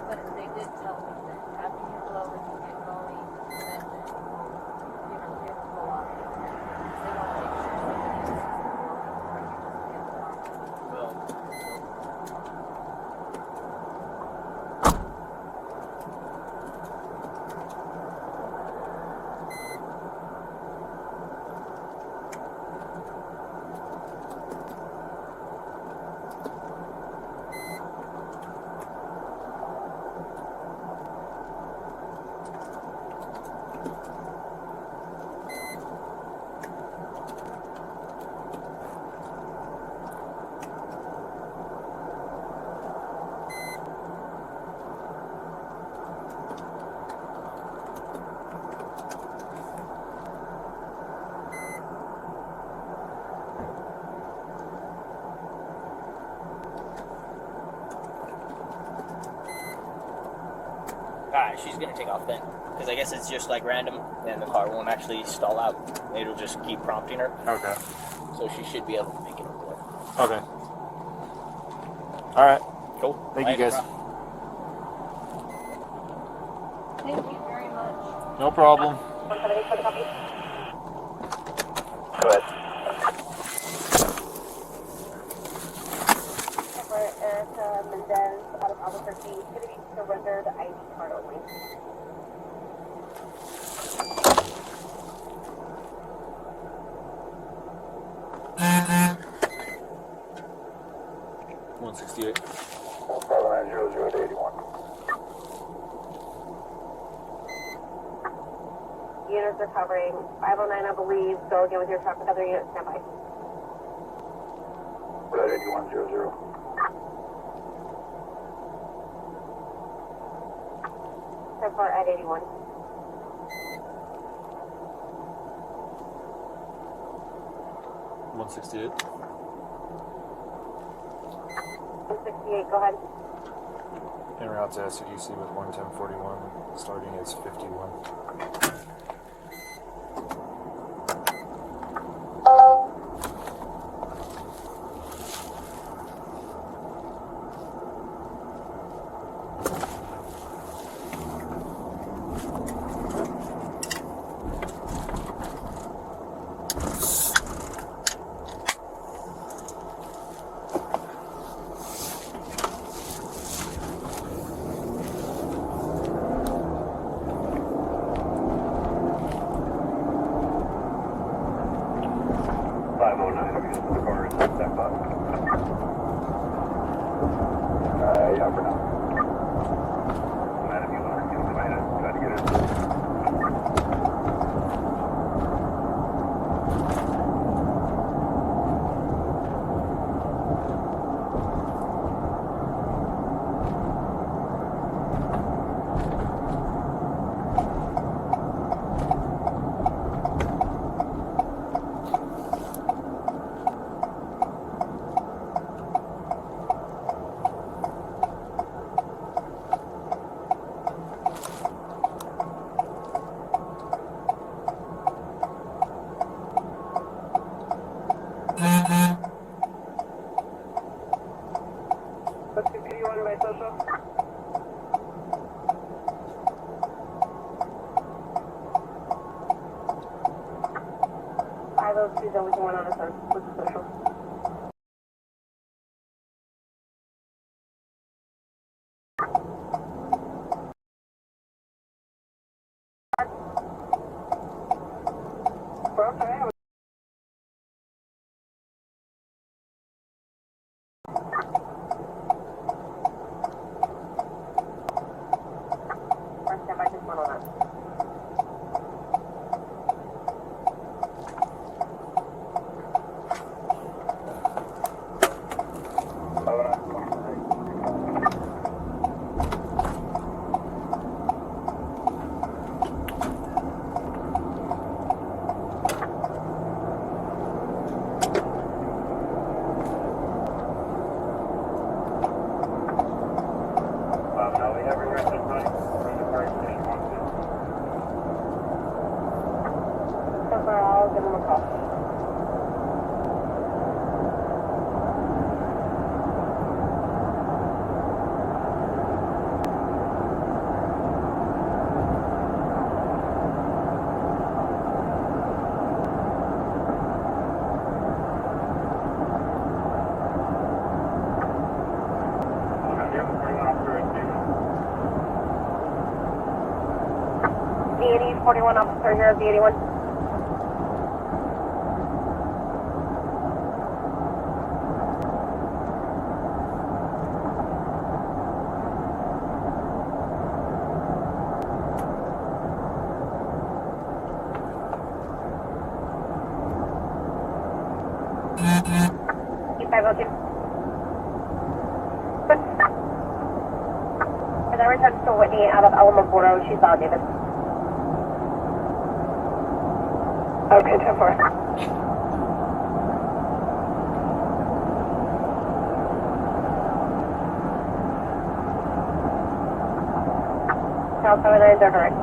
[SPEAKER 3] But they did tell me that after you blow and you get going, then it will go off. They want to make sure somebody else isn't blowing
[SPEAKER 7] Alright, she's gonna take off then. Because I guess it's just like random, and the car won't actually stall out. It'll just keep prompting her.
[SPEAKER 1] Okay.
[SPEAKER 7] So she should be able to make it over there.
[SPEAKER 1] Okay. All right.
[SPEAKER 7] Cool.
[SPEAKER 1] Thank you, guys.
[SPEAKER 3] Thank you very much.
[SPEAKER 1] No problem.
[SPEAKER 2] 170 for the copy.
[SPEAKER 4] Go ahead.
[SPEAKER 2] For Erica Mendez out of Albuquerque, it's going to be surrendered ID card only.
[SPEAKER 1] $168.
[SPEAKER 4] 590-00-81.
[SPEAKER 2] Units are covering 509, I believe. Go again with your traffic. Other units, stand by.
[SPEAKER 4] Red 8100.
[SPEAKER 2] 10-4 at 81.
[SPEAKER 1] $168.
[SPEAKER 2] 168, go ahead.
[SPEAKER 1] En route to SCDC with 11041, starting as 51.
[SPEAKER 4] Yeah, for now. Matt, if you want to try to get it. What's the video on my social?
[SPEAKER 2] I those two that was one on the social. Stand by, just one on that.
[SPEAKER 4] Now we have a rest of time.
[SPEAKER 2] So far, I'll give them a call. The 41 officer here at the 81. E502. And then returns to Whitney out of Alamogordo. She's on David. Okay, 10-4. South 79 direct.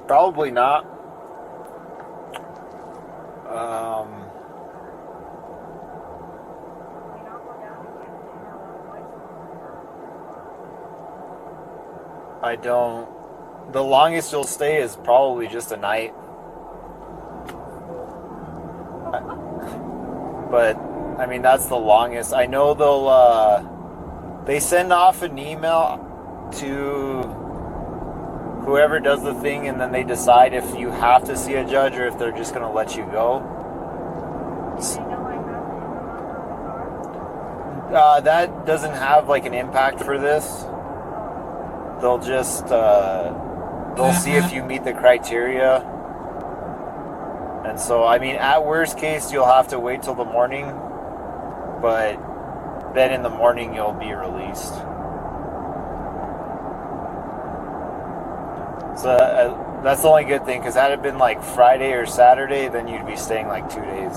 [SPEAKER 1] Probably not. I don't. The longest you'll stay is probably just a night. But I mean, that's the longest. I know they send off an email to whoever does the thing, and then they decide if you have to see a judge or if they're just going to let you go. That doesn't have like an impact for this. They'll just they'll see if you meet the criteria. And so, I mean, at worst case, you'll have to wait till the morning, but then in the morning you'll be released. So that's the only good thing, because had it been like Friday or Saturday, then you'd be staying like 2 days.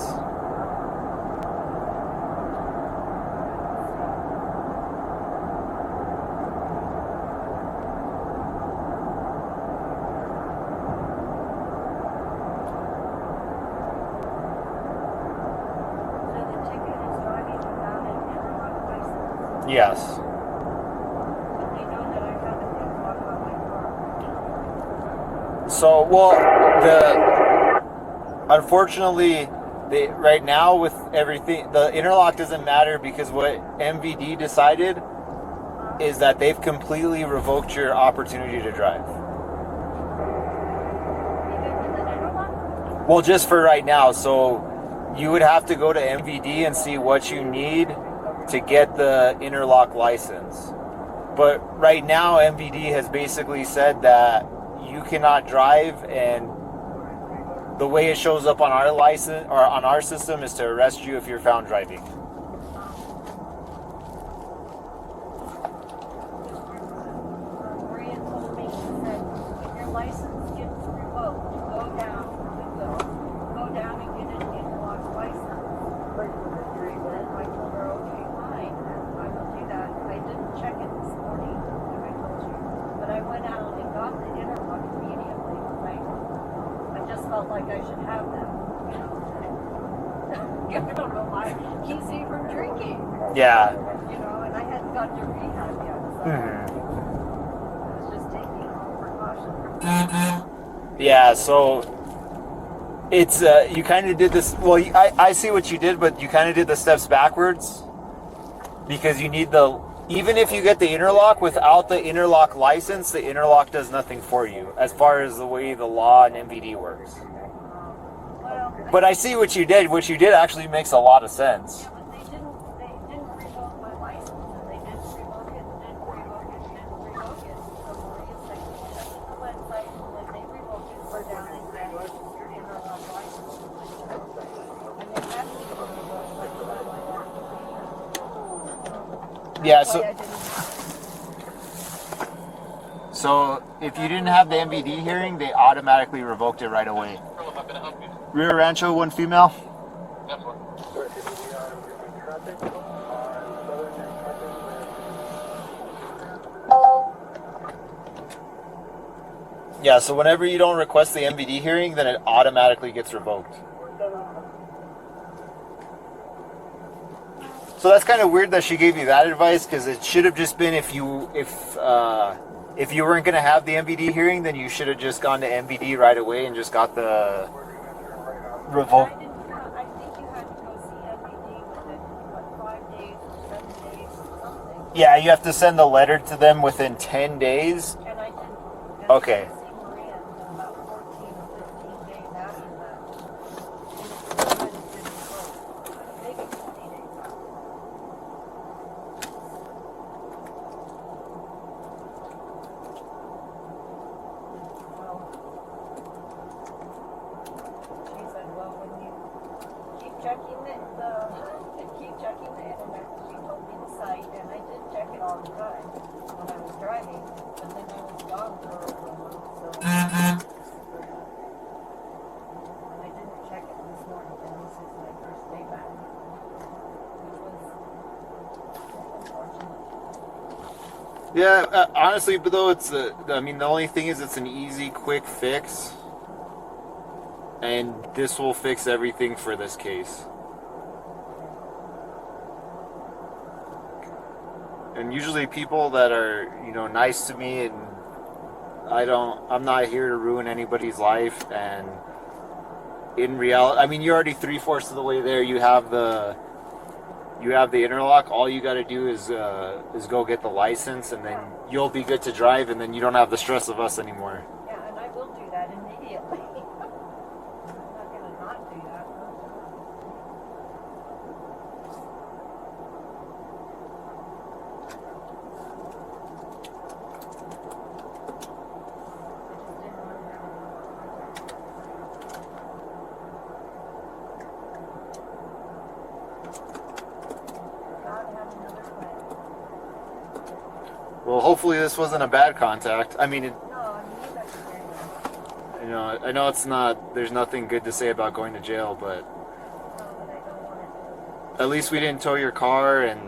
[SPEAKER 1] Yes. So, well, unfortunately, right now with everything, the interlock doesn't matter, because what MVD decided is that they've completely revoked your opportunity to drive. Well, just for right now. So you would have to go to MVD and see what you need to get the interlock license. But right now, MVD has basically said that you cannot drive, and the way it shows up on our license or on our system is to arrest you if you're found driving.
[SPEAKER 3] license gets revoked, go down and get an interlock license. And I told her, okay, fine, I will do that. I didn't check it this morning, like I told you, but I went out and got the interlock immediately. I just felt like I should have them. I don't know why. Keeps me from drinking.
[SPEAKER 1] Yeah.
[SPEAKER 3] You know, and I hadn't got to rehab yet, so I was just taking all precautions.
[SPEAKER 1] Yeah, so it's you kind of did this. Well, I see what you did, but you kind of did the steps backwards because you need the. Even if you get the interlock without the interlock license, the interlock does nothing for you as far as the way the law and MVD works. But I see what you did. What you did actually makes a lot of sense.
[SPEAKER 3] Yeah, but they didn't revoke my license, and they didn't revoke it, and didn't revoke it, and didn't revoke it. So Maria's like, check the website, and when they revoke it, we're down and get your interlock license. And they have to revoke by the time I got the
[SPEAKER 1] Yeah.
[SPEAKER 3] why I didn't.
[SPEAKER 1] So if you didn't have the MVD hearing, they automatically revoked it right away. Rear Rancho, one female. Yeah, so whenever you don't request the MVD hearing, then it automatically gets revoked. So that's kind of weird that she gave you that advice, because it should have just been if you weren't going to have the MVD hearing, then you should have just gone to MVD right away and just got the revoke.
[SPEAKER 3] I think you had to go see MVD within, 5 days or 7 days or something.
[SPEAKER 1] Yeah, you have to send the letter to them within 10 days.
[SPEAKER 3] And I didn't. And
[SPEAKER 1] Okay.
[SPEAKER 3] I didn't see Maria until about 14 or 15 days after that. And it didn't go. Maybe 20 days after. She said, well, when you keep checking the internet, she told me the site, and I did check it all the time when I was driving, but then I was gone for over a month, so. And I didn't check it this morning, and this is my first day back, which was unfortunate.
[SPEAKER 1] Yeah, honestly, but though I mean, the only thing is it's an easy, quick fix. And this will fix everything for this case. And usually people that are, nice to me, and I'm not here to ruin anybody's life. And in reality, I mean, you're already 3/4 of the way there. You have the interlock. All you got to do is go get the license, and then you'll be good to drive, and then you don't have the stress of us anymore.
[SPEAKER 3] Yeah, and I will do that immediately. I'm not gonna not do that.
[SPEAKER 1] Well, hopefully this wasn't a bad contact. I mean,
[SPEAKER 3] No, I mean, you guys are very nice.
[SPEAKER 1] I know it's not. There's nothing good to say about going to jail, but
[SPEAKER 3] No, but I don't want to.
[SPEAKER 1] at least we didn't tow your car, and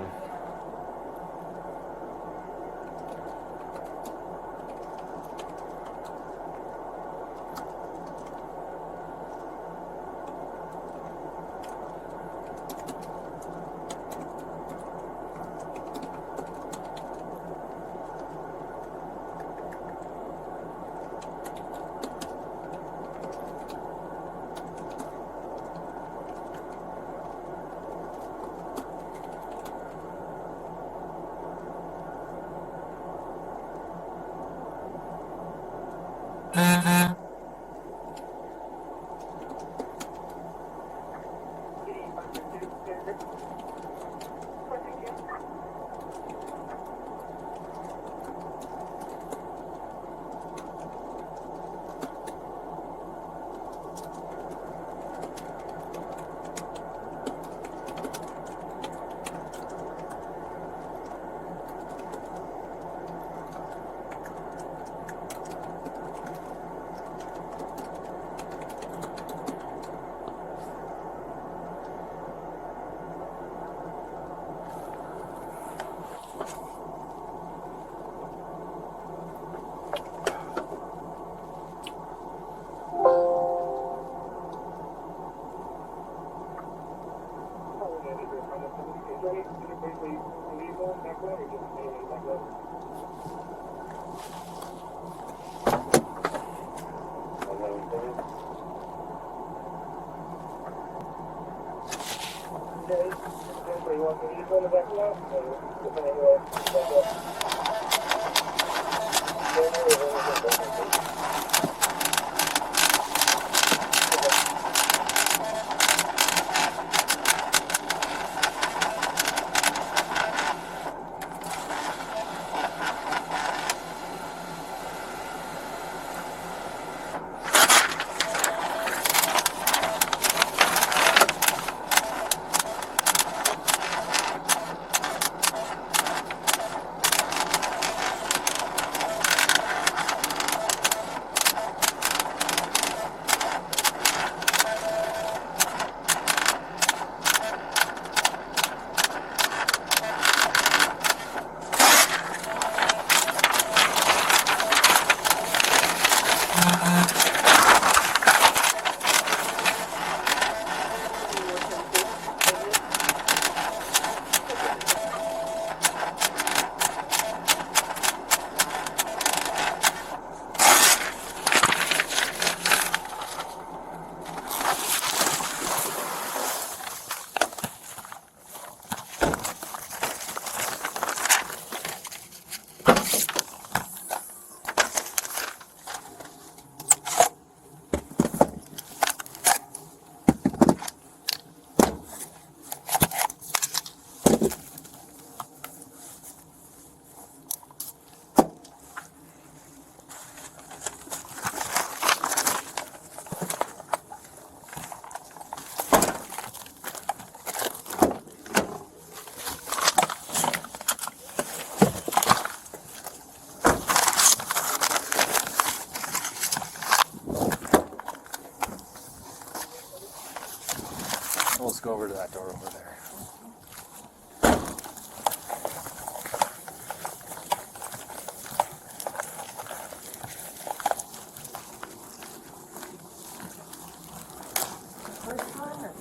[SPEAKER 1] Let's go over to that door over there.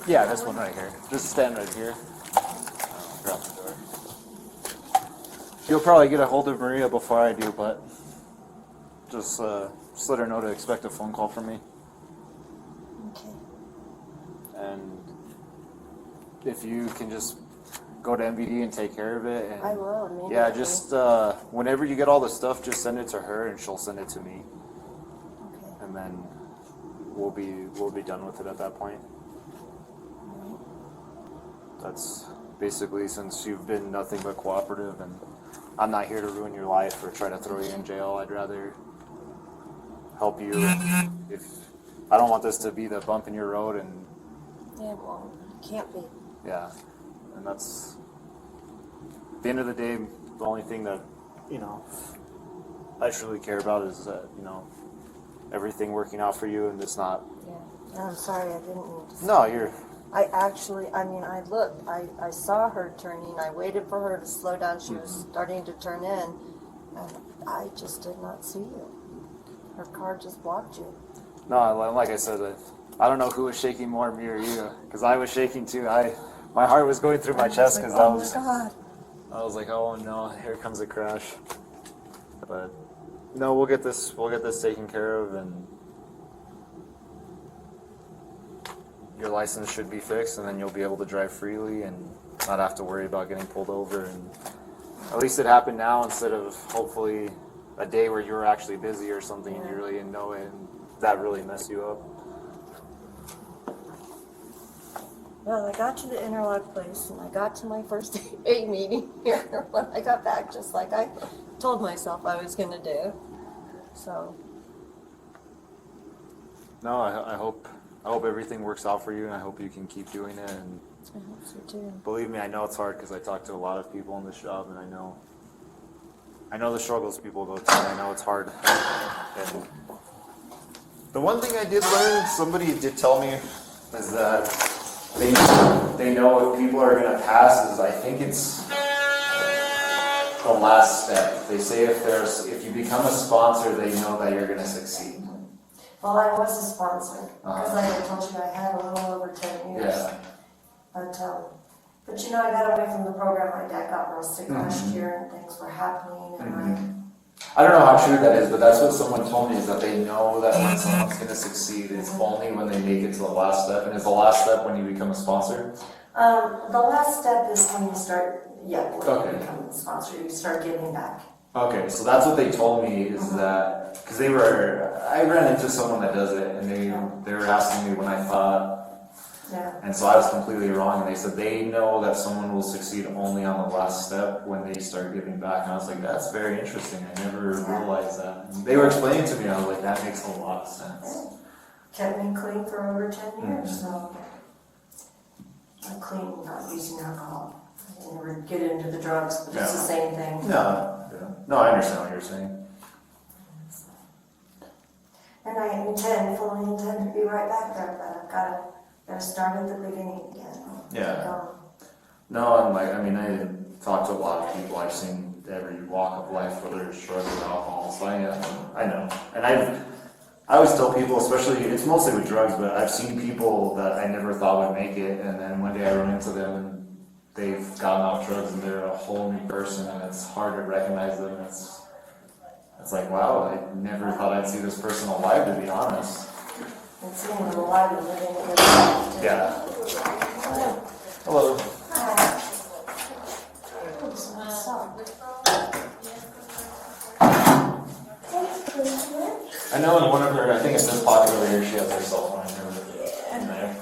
[SPEAKER 1] Yeah, this one right here. Just stand right here. Grab the door. You'll probably get a hold of Maria before I do, but just let her know to expect a phone call from me.
[SPEAKER 8] Okay.
[SPEAKER 1] And if you can just go to MVD and take care of it. And
[SPEAKER 8] I will immediately.
[SPEAKER 1] yeah, just whenever you get all the stuff, just send it to her and she'll send it to me.
[SPEAKER 8] Okay.
[SPEAKER 1] And then we'll be done with it at that point. That's basically, since you've been nothing but cooperative, and I'm not here to ruin your life or try to throw you in jail. I'd rather help you. If I don't want this to be the bump in your road, and
[SPEAKER 8] Yeah, well, it can't be.
[SPEAKER 1] yeah, and that's at the end of the day, the only thing that I truly care about is that everything working out for you, and it's not.
[SPEAKER 8] Yeah. I'm sorry, I didn't mean to.
[SPEAKER 1] No, you're.
[SPEAKER 8] I looked. I saw her turning. I waited for her to slow down. She was starting to turn in, and I just did not see you. Her car just blocked you.
[SPEAKER 1] No, like I said, I don't know who was shaking more, me or you, because I was shaking too. My heart was going through my chest because
[SPEAKER 8] Oh my God.
[SPEAKER 1] I was like, oh no, here comes a crash. But no, we'll get this taken care of, and your license should be fixed, and then you'll be able to drive freely and not have to worry about getting pulled over. And at least it happened now instead of hopefully a day where you were actually busy or something and you really didn't know it, and that really messed you up.
[SPEAKER 8] Well, I got to the interlock place, and I got to my first A meeting here when I got back, just like I told myself I was going to do. So.
[SPEAKER 1] No, I hope everything works out for you, and I hope you can keep doing it. And
[SPEAKER 8] I hope so too.
[SPEAKER 1] believe me, I know it's hard because I talk to a lot of people in this job, and I know the struggles people go through. And I know it's hard. And the one thing I did learn, somebody did tell me, is that they know if people are going to pass is, I think it's the last step. They say if you become a sponsor, they know that you're going to succeed.
[SPEAKER 8] Well, I was a sponsor, because like I told you, I had a little over 10 years.
[SPEAKER 1] Yeah.
[SPEAKER 8] But I got away from the program. My dad got real sick last year, and things were happening, and
[SPEAKER 9] I don't know how true that is, but that's what someone told me, is that they know that when someone's going to succeed, it's only when they make it to the last step. And is the last step when you become a sponsor?
[SPEAKER 8] The last step is when you start, when
[SPEAKER 9] Okay.
[SPEAKER 8] you become a sponsor, you start giving back.
[SPEAKER 9] Okay, so that's what they told me, is that, because I ran into someone that does it, and they were asking me when I thought,
[SPEAKER 8] Yeah.
[SPEAKER 9] and so I was completely wrong, and they said they know that someone will succeed only on the last step when they start giving back, and I was like, that's very interesting, I never realized that. And they were explaining to me, and I was like, that makes a lot of sense.
[SPEAKER 8] Kept me clean for over 10 years, so I'm clean, not using alcohol. I didn't ever get into the drugs, but it's the same thing.
[SPEAKER 9] No, I understand what you're saying.
[SPEAKER 8] And I fully intend to be right back there, but I've gotta start at the beginning again.
[SPEAKER 9] Yeah. No, and I talked to a lot of people. I've seen every walk of life, whether it's drugs or alcohol. So I know. And I always tell people, especially, it's mostly with drugs, but I've seen people that I never thought would make it, and then one day I run into them and they've gotten off drugs and they're a whole new person, and it's hard to recognize them. It's like, wow, I never thought I'd see this person alive, to be honest.
[SPEAKER 8] And seeing them alive and living a good life.
[SPEAKER 9] Yeah. Hello. I know in one of her, I think it says pocket over here, she has her cell phone in there.